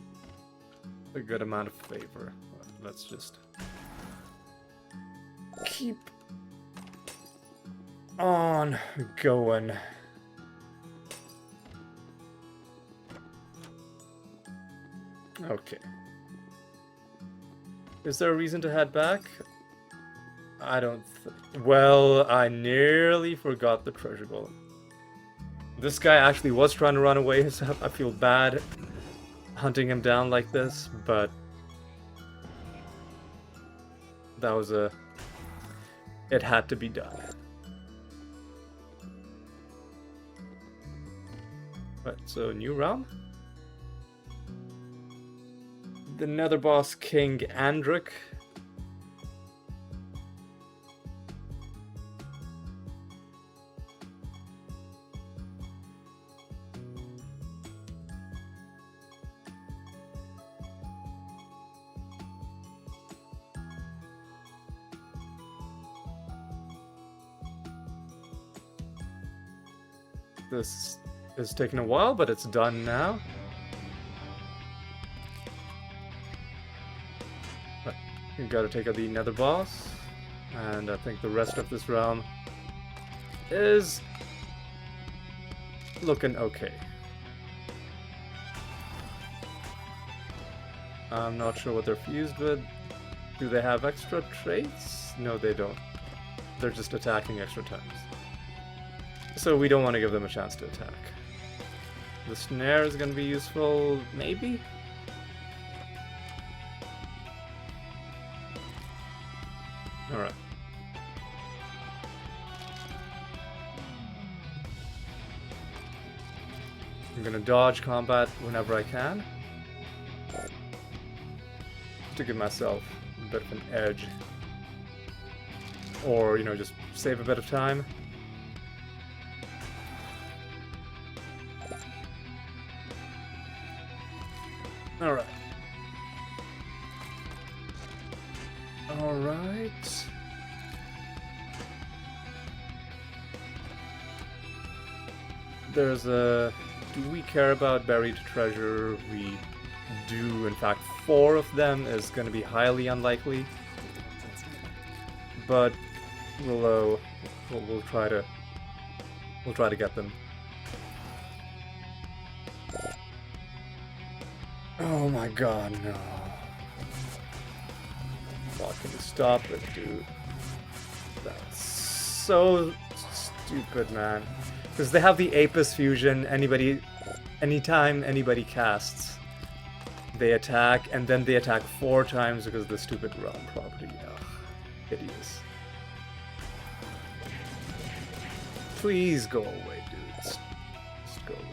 a good amount of favor. Let's just keep on going. Okay. Is there a reason to head back? I don't well, I nearly forgot the treasure golem. This guy actually was trying to run away, so I feel bad hunting him down like this, but that was it had to be done. Right, so new realm. The nether boss King Andric. This is taking a while, but it's done now. But you gotta take out the nether boss, and I think the rest of this realm is looking okay. I'm not sure what they're fused with. Do they have extra traits? No, they don't. They're just attacking extra times. So we don't want to give them a chance to attack. The snare is going to be useful, maybe? Alright. I'm going to dodge combat whenever I can, to give myself a bit of an edge. Or, you know, just save a bit of time. Alright. Alright. There's a... Do we care about buried treasure? We do. In fact, 4 of them is going to be highly unlikely. But we'll try to get them. Oh my god, no. Fucking stop it, dude. That's so stupid, man. Because they have the Apis fusion. Anytime anybody casts, they attack, and then they attack 4 times because of the stupid realm property. Ugh, hideous. Please go away, dudes. Just go away.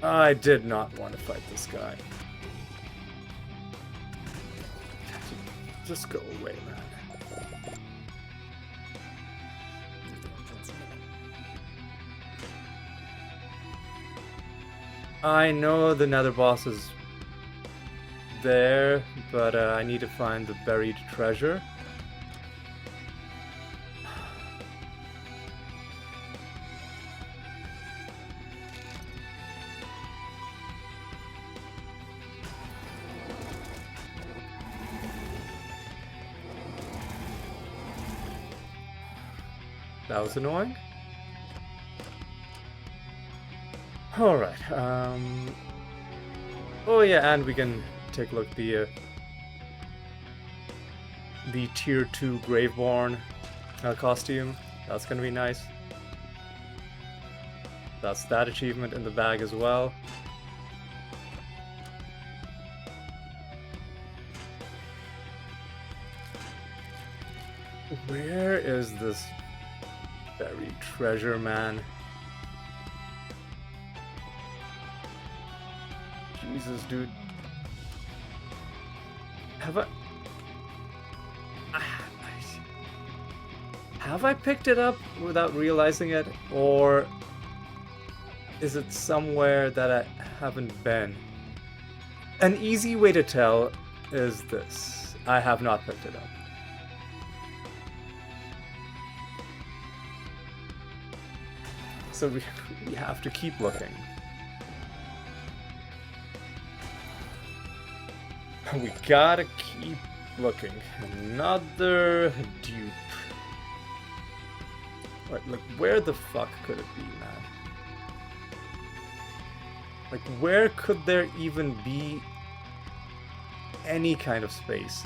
I did not want to fight this guy. Just go away, man. I know the nether boss is there, but I need to find the buried treasure. That was annoying. Alright, oh yeah, and we can take a look at the tier 2 Graveborn costume. That's gonna be nice. That's that achievement in the bag as well. Where is this buried treasure, man? Jesus, dude. Have I picked it up without realizing it? Or is it somewhere that I haven't been? An easy way to tell is this. I have not picked it up. So we have to keep looking. We gotta keep looking. Another dupe. Like, where the fuck could it be, man? Like, where could there even be any kind of space?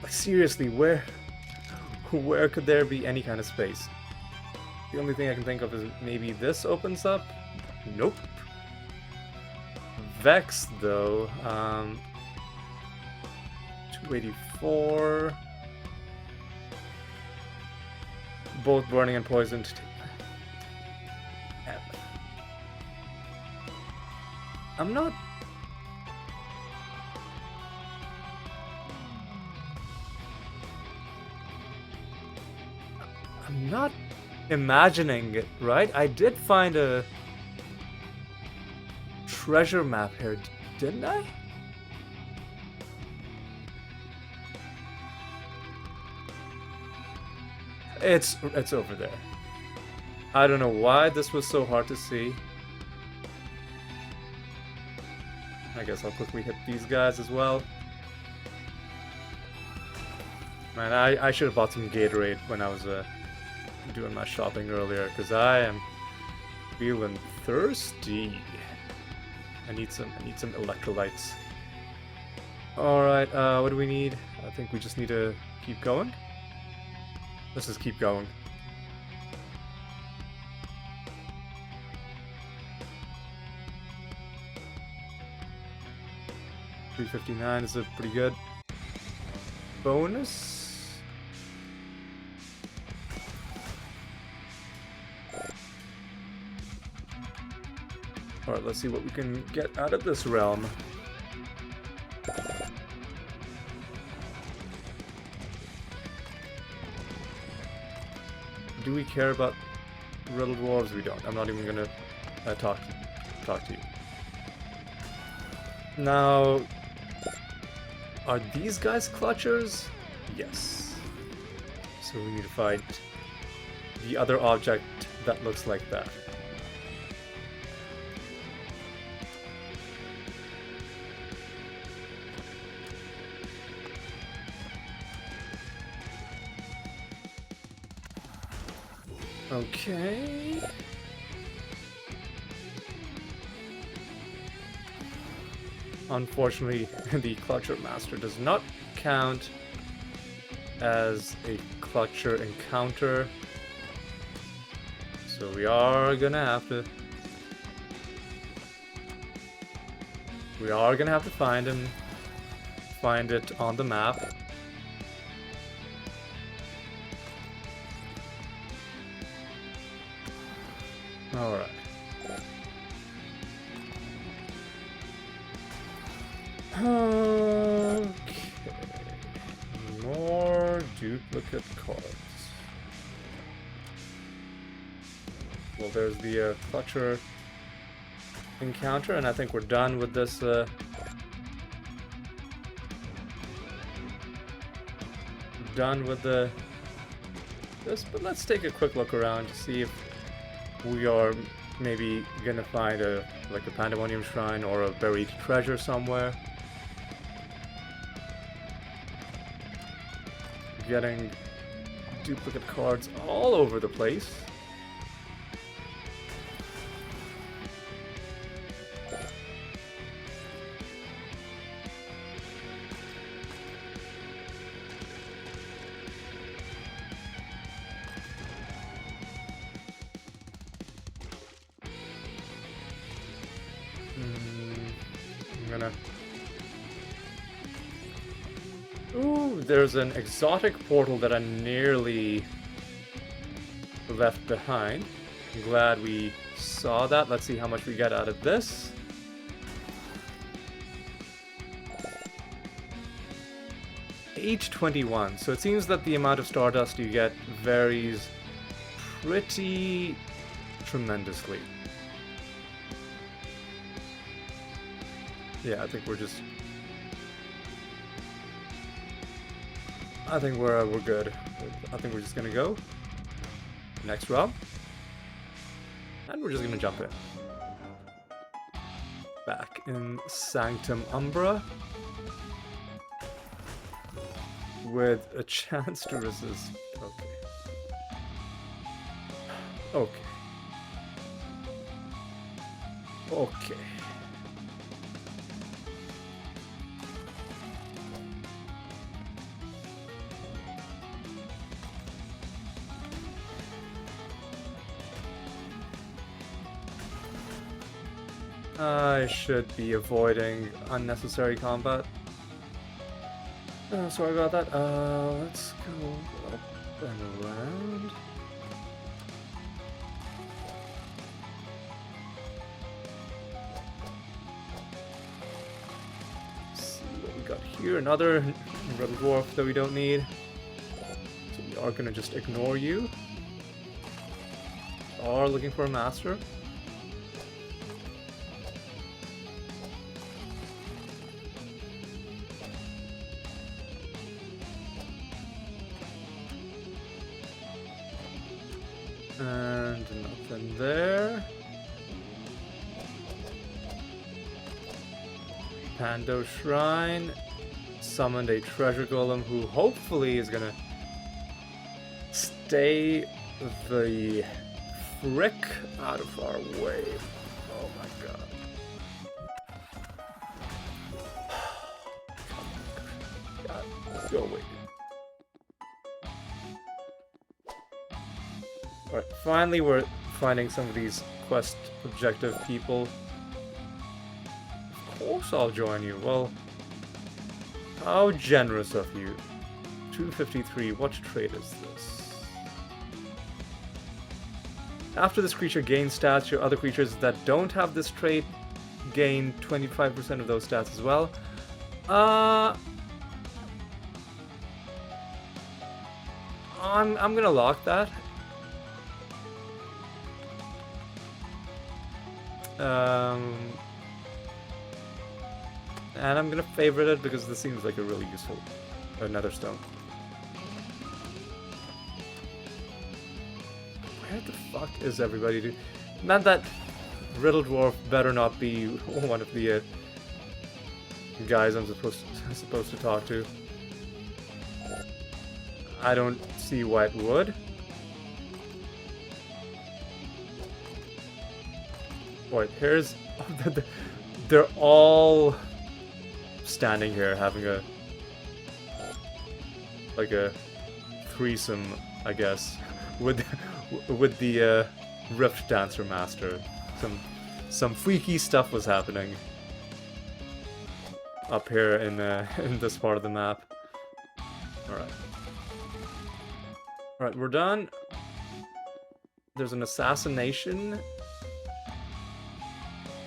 Like, seriously, where could there be any kind of space? The only thing I can think of is maybe this opens up? Nope. Vex, though, 284. Both burning and poisoned. I'm not... imagining it, right? I did find a treasure map here, didn't I? It's over there. I don't know why this was so hard to see. I guess I'll quickly hit these guys as well. Man, I should have bought some Gatorade when I was doing my shopping earlier, because I am feeling thirsty. I need some electrolytes. Alright, what do we need? I think we just need to keep going. Let's just keep going. $359 is a pretty good bonus. Alright, let's see what we can get out of this realm. Do we care about riddle dwarves? We don't. I'm not even gonna talk to you. Now, are these guys clutchers? Yes. So we need to find the other object that looks like that. Okay. Unfortunately, the Clutcher Master does not count as a Clutcher encounter. So we are gonna have to... find him. Find it on the map. Alright. Okay. More duplicate cards. Well, there's the Clutcher encounter, and I think we're done with this. Done with this, but let's take a quick look around to see if we are maybe gonna find a Pandemonium Shrine or a buried treasure somewhere. Getting duplicate cards all over the place. Ooh, there's an exotic portal that I nearly left behind. I'm glad we saw that. Let's see how much we get out of this. H21. So it seems that the amount of Stardust you get varies pretty tremendously. Yeah, I think we're good. I think we're just gonna go next round, and we're just gonna jump in. Back in Sanctum Umbra with a chance to resist. Okay. Okay. I should be avoiding unnecessary combat. Sorry about that. Let's go up and around. Let's see what we got here. Another Rebel Dwarf that we don't need. So we are gonna just ignore you. are looking for a master. And nothing there. Pando Shrine summoned a treasure golem who hopefully is gonna stay the frick out of our way. Oh my god. God, go away. Alright, finally we're finding some of these quest objective people. Of course I'll join you. Well, how generous of you. 253, what trait is this? After this creature gains stats, your other creatures that don't have this trait gain 25% of those stats as well. I'm gonna lock that. And I'm gonna favorite it because this seems like a really useful nether stone. Where the fuck is everybody, dude? Man, that riddle dwarf better not be one of the guys I'm supposed to talk to. I don't see why it would. Wait, here's... They're all standing here having a... like a threesome, I guess, with the Rift Dancer Master. Some freaky stuff was happening up here in this part of the map. Alright. Alright, we're done. There's an assassination,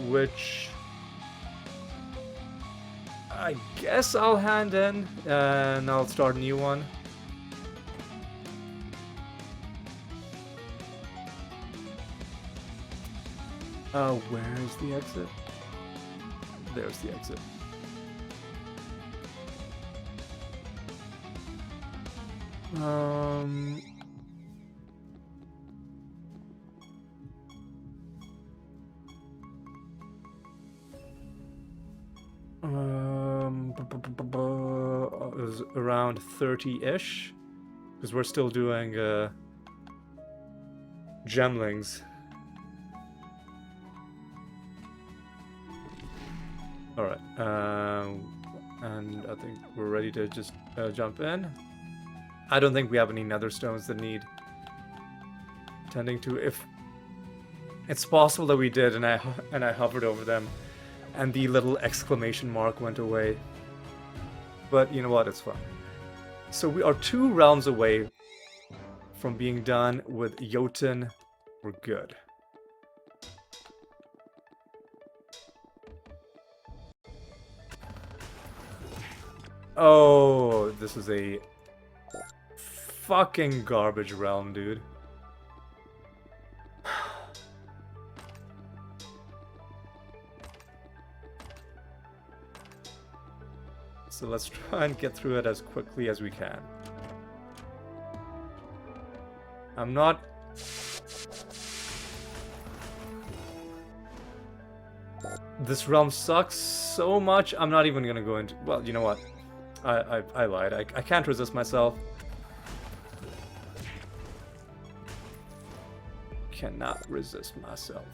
which I guess I'll hand in, and I'll start a new one. Where is the exit? There's the exit. It was around 30-ish, because we're still doing gemlings. Alright, and I think we're ready to just jump in. I don't think we have any nether stones that need tending to. If it's possible that we did, and I hovered over them, and the little exclamation mark went away. But you know what? It's fine. So we are 2 realms away from being done with Jotun. We're good. Oh, this is a fucking garbage realm, dude. So let's try and get through it as quickly as we can. I'm not... This realm sucks so much, I'm not even gonna go into... Well, you know what? I lied. I can't resist myself. Cannot resist myself.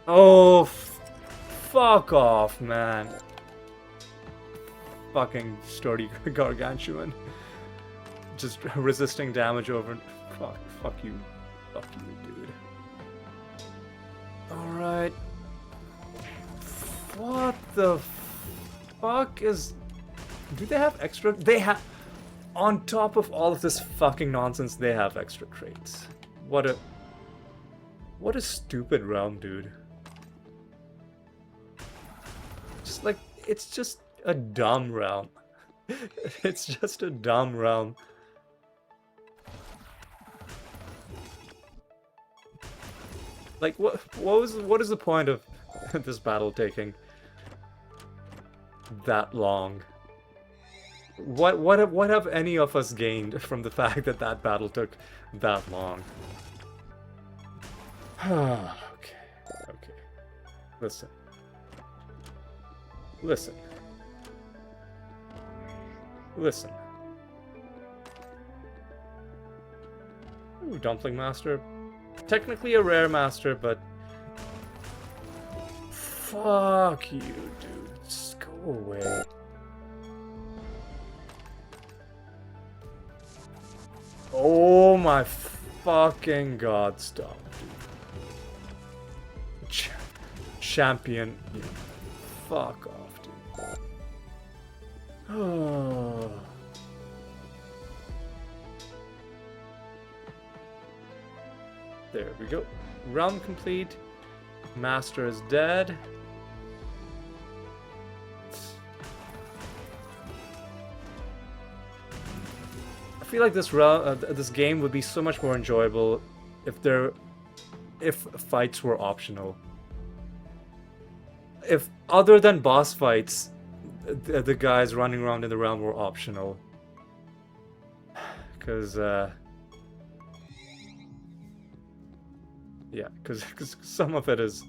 Oh, fuck off, man. Fucking sturdy gargantuan. Just resisting damage over... Fuck you. Fuck you, dude. Alright. What the fuck is... Do they have extra... They have... On top of all of this fucking nonsense, they have extra traits. What a stupid realm, dude. it's just a dumb realm. It's just a dumb realm. Like, what is the point of this battle taking that long? What have any of us gained from the fact that that battle took that long? Okay. Listen. Ooh, Dumpling Master. Technically a rare master, but fuck you, dude. Just go away. Oh my fucking god, stop, dude. Champion. You fuck off, dude. Oh. There we go. Realm complete. Master is dead. I feel like this game would be so much more enjoyable if fights were optional. If other than boss fights, the guys running around in the realm were optional. Because yeah, because some of it is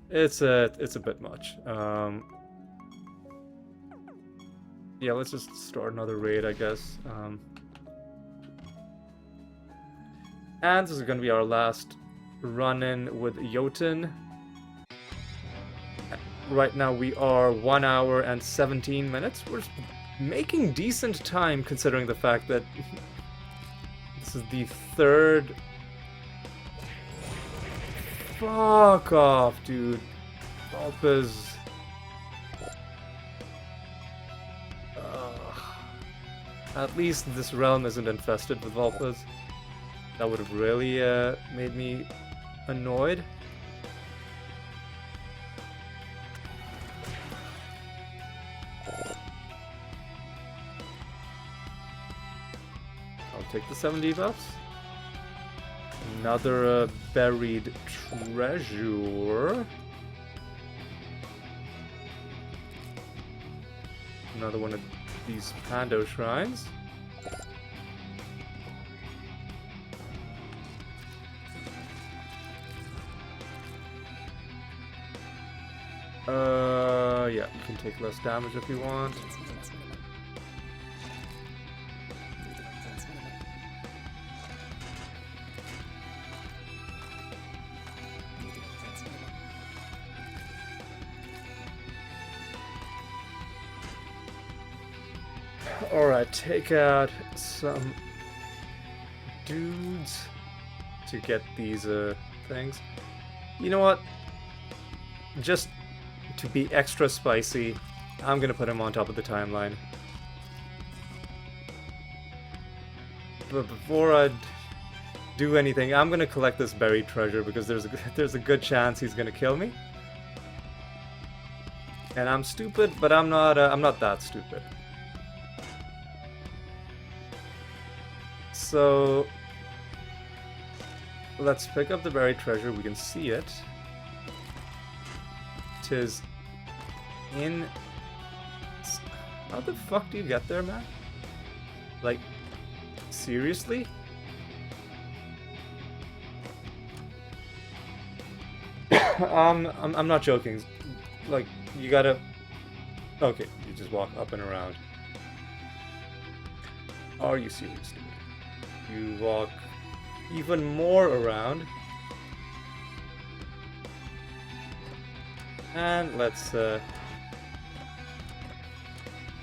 it's a bit much. Yeah, let's just start another raid, I guess. And this is gonna be our last run-in with Jotun. Right now we are 1 hour and 17 minutes. We're making decent time considering the fact that this is the third... Fuck off, dude. Vulpes. At least this realm isn't infested with Vulpes. That would have really made me annoyed. I'll take the 7 debuffs. Another buried treasure. Another one of these Pando shrines. Yeah, you can take less damage if you want. Alright, take out some dudes to get these things. You know what? Just to be extra spicy, I'm gonna put him on top of the timeline. But before I do anything, I'm gonna collect this buried treasure because there's a good chance he's gonna kill me. And I'm stupid, but I'm not that stupid. So let's pick up the buried treasure. We can see it. Tis in... How the fuck do you get there, man? Like, seriously? I'm not joking. Like, you gotta... Okay, you just walk up and around. Are you serious, dude? You walk even more around. And let's, oh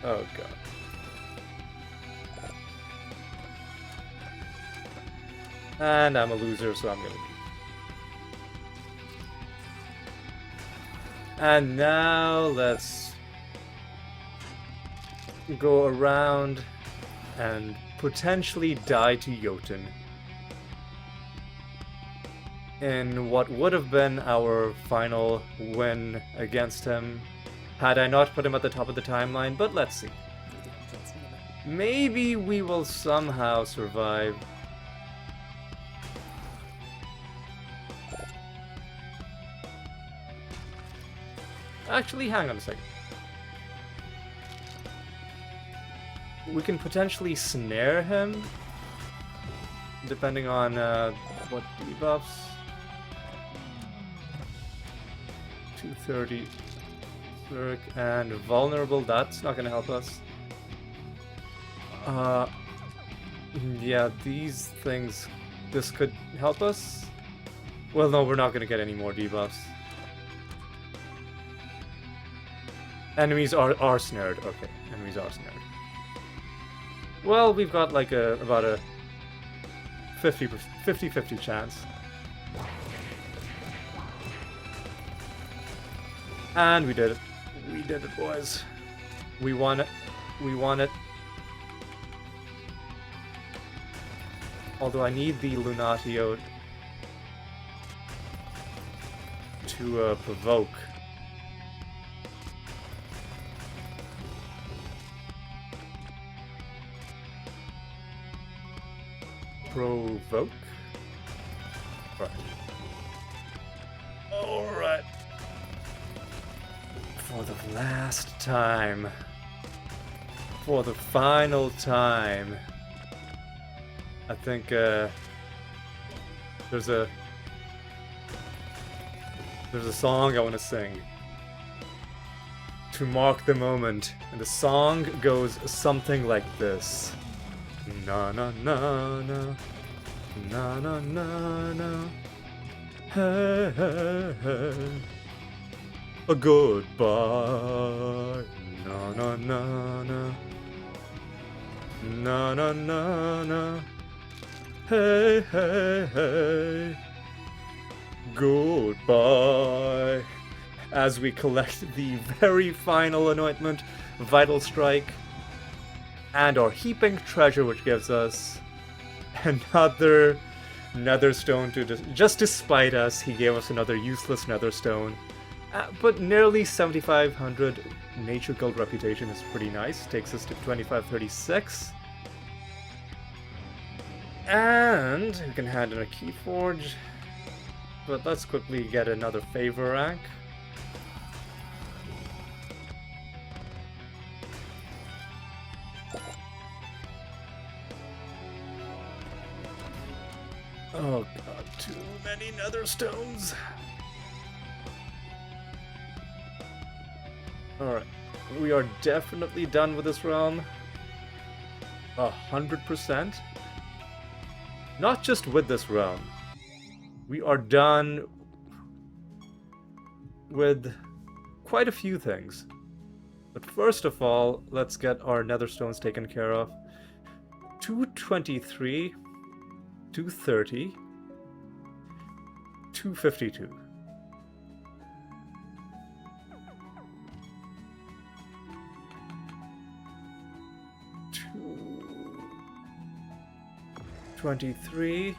god. And I'm a loser, so I'm gonna leave. And now let's go around and potentially die to Jotun. in what would have been our final win against him had I not put him at the top of the timeline, but let's see. Maybe we will somehow survive. Actually, hang on a second. We can potentially snare him, depending on what debuffs. 230 Cleric and Vulnerable, that's not gonna help us. Yeah, these things, this could help us. Well, no, we're not gonna get any more debuffs. Enemies are snared. Okay, enemies are snared. Well, we've got like about a 50-50 chance. And we did it. We did it, boys. We won it. We won it. Although I need the Lunatio to provoke. Provoke? Right. Alright. For the last time. For the final time. I think, there's a song I want to sing to mark the moment, and the song goes something like this. Na na na na, na na na na, hey hey hey, a goodbye, na na na na, na na na na, hey hey hey, goodbye. As we collect the very final anointment, Vital Strike, and our heaping treasure, which gives us another nether stone to just to spite us. He gave us another useless nether stone, but nearly 7,500 nature guild reputation is pretty nice. Takes us to 2536, and we can hand in a keyforge. But let's quickly get another favor rank. Oh god, too many nether stones. Alright, we are definitely done with this realm. 100%. Not just with this realm. We are done with quite a few things. But first of all, let's get our nether stones taken care of. 223. 230, 252. $23.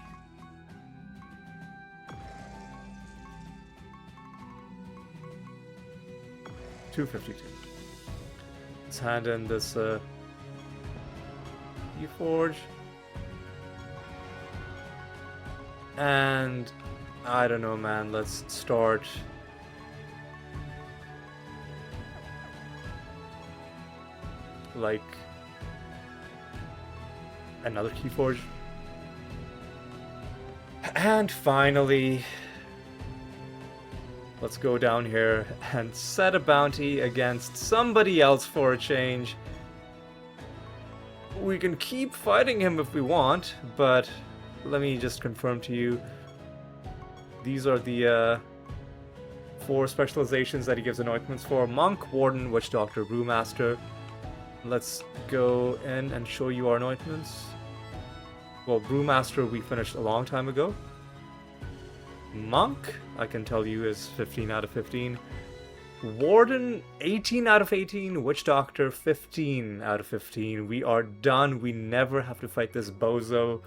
252. Let's hand in this Keyforge. And I don't know, man, let's start like another Keyforge. And finally, let's go down here and set a bounty against somebody else for a change. We can keep fighting him if we want, but let me just confirm to you, these are the 4 specializations that he gives anointments for. Monk, Warden, Witch Doctor, Brewmaster. Let's go in and show you our anointments. Well, Brewmaster we finished a long time ago. Monk, I can tell you, is 15 out of 15. Warden, 18 out of 18. Witch Doctor, 15 out of 15. We are done. We never have to fight this bozo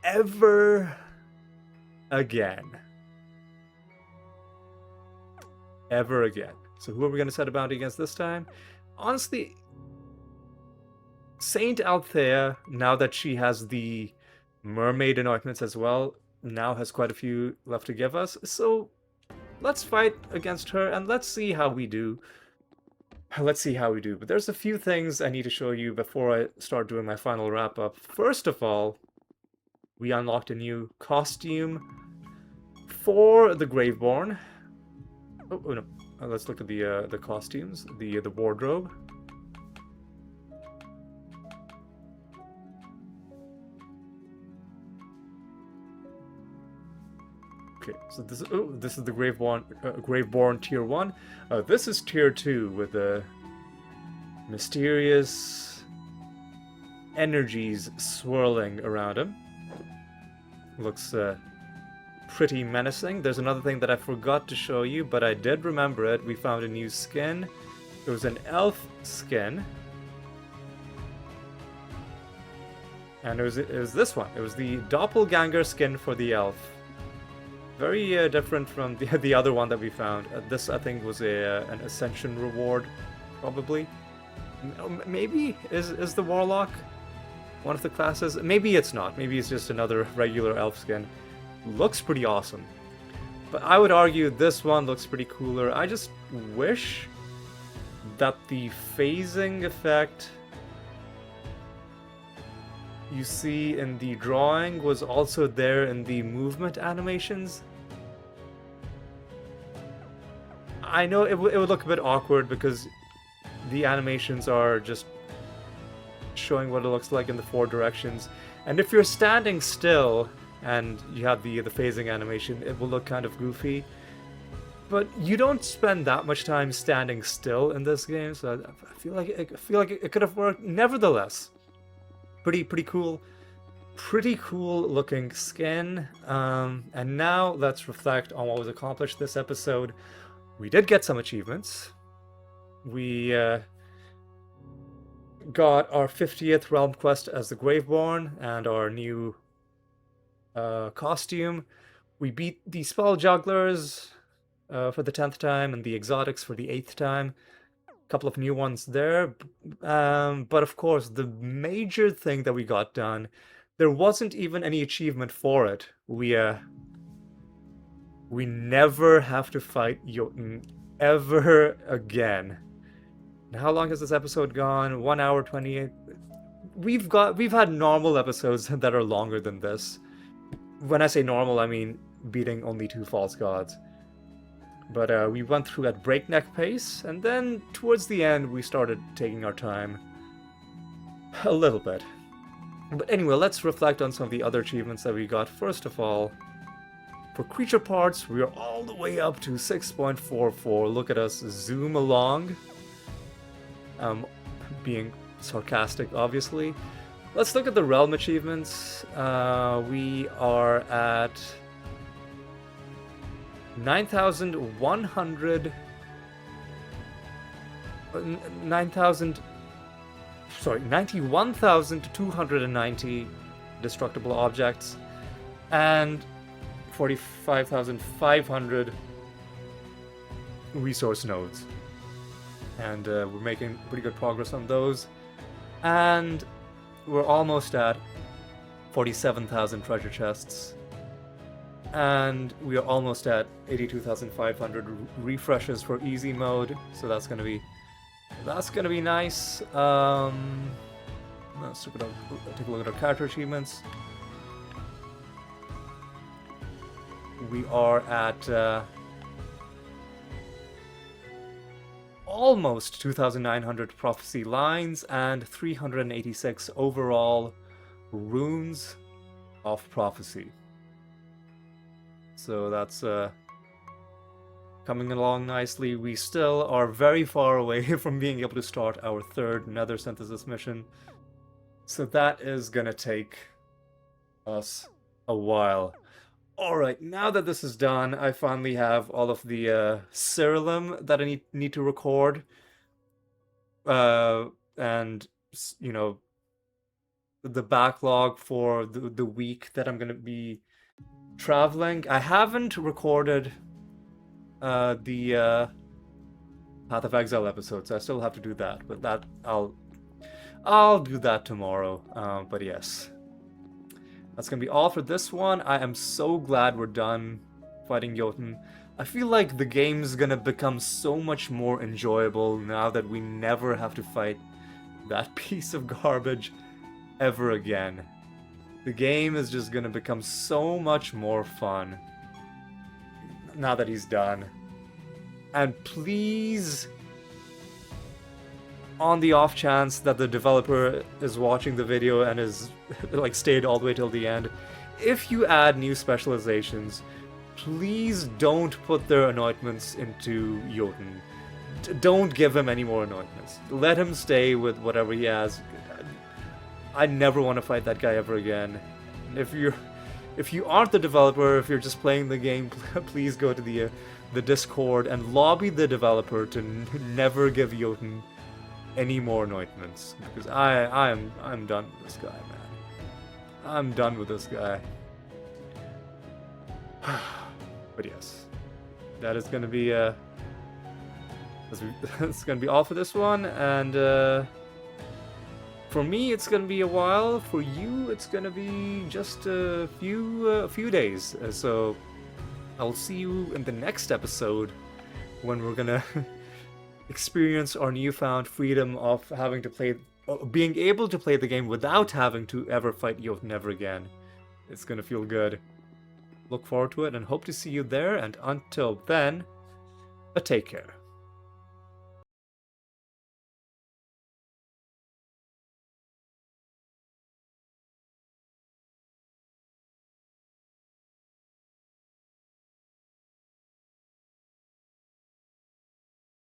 ever again. Ever again. So who are we going to set a bounty against this time? Honestly, Saint Althea, now that she has the mermaid anointments as well, now has quite a few left to give us. So let's fight against her and let's see how we do. Let's see how we do. But there's a few things I need to show you before I start doing my final wrap-up. First of all, we unlocked a new costume for the Graveborn. Oh no. Let's look at the costumes, the wardrobe. Okay, so this is the Graveborn Tier 1. This is Tier 2 with the mysterious energies swirling around him. Looks pretty menacing. There's another thing that I forgot to show you, but I did remember it. We found a new skin. It was an elf skin. And it was this one. It was the doppelganger skin for the elf. Very different from the other one that we found. This, I think, was an ascension reward, probably. Maybe is the warlock one of the classes? Maybe it's not. Maybe it's just another regular elf skin. Looks pretty awesome. But I would argue this one looks pretty cooler. I just wish that the phasing effect you see in the drawing was also there in the movement animations. I know it would look a bit awkward because the animations are just showing what it looks like in the 4 directions. And if you're standing still and you have the phasing animation, it will look kind of goofy. But you don't spend that much time standing still in this game, so I feel like it could have worked. Nevertheless, pretty cool. Pretty cool looking skin. And now let's reflect on what was accomplished this episode. We did get some achievements. We got our 50th Realm Quest as the Graveborn and our new costume. We beat the Spell Jugglers for the 10th time and the Exotics for the 8th time. A couple of new ones there. But of course, the major thing that we got done, there wasn't even any achievement for it. We never have to fight Jotun ever again. And how long has this episode gone? 1 hour 28. We've had normal episodes that are longer than this. When I say normal, I mean beating only 2 false gods. But we went through at breakneck pace, and then towards the end we started taking our time a little bit. But anyway, let's reflect on some of the other achievements that we got. First of all, for creature parts, we are all the way up to 6.44. Look at us zoom along. Being sarcastic, obviously. Let's look at the realm achievements. We are at 91,290 destructible objects and 45,500 resource nodes. And we're making pretty good progress on those. And we're almost at 47,000 treasure chests. And we are almost at 82,500 refreshes for easy mode. So that's gonna be nice. Let's take a look at our character achievements. We are at almost 2,900 prophecy lines and 386 overall runes of prophecy. So that's coming along nicely. We still are very far away from being able to start our 3rd nether synthesis mission. So that is gonna take us a while. Alright, now that this is done, I finally have all of the Siralim that I need to record. And, you know, the backlog for the week that I'm going to be traveling. I haven't recorded the Path of Exile episode, so I still have to do that. But that I'll do that tomorrow. But yes, that's gonna be all for this one. I am so glad we're done fighting Jotun. I feel like the game's gonna become so much more enjoyable now that we never have to fight that piece of garbage ever again. The game is just gonna become so much more fun now that he's done. And please, on the off chance that the developer is watching the video and is like stayed all the way till the end, if you add new specializations, please don't put their anointments into Jotun. Don't give him any more anointments. Let him stay with whatever he has. I never want to fight that guy ever again. If you aren't the developer, if you're just playing the game, please go to the Discord and lobby the developer to never give Jotun any more anointments, because I'm done with this guy, man. I'm done with this guy. But yes, that is gonna be that's gonna be all for this one, and for me it's gonna be a while. For you, it's gonna be just a few days. So I'll see you in the next episode when we're gonna experience our newfound freedom of having to play, being able to play the game without having to ever fight Jotun ever again. It's gonna feel good. Look forward to it and hope to see you there, and until then, take care.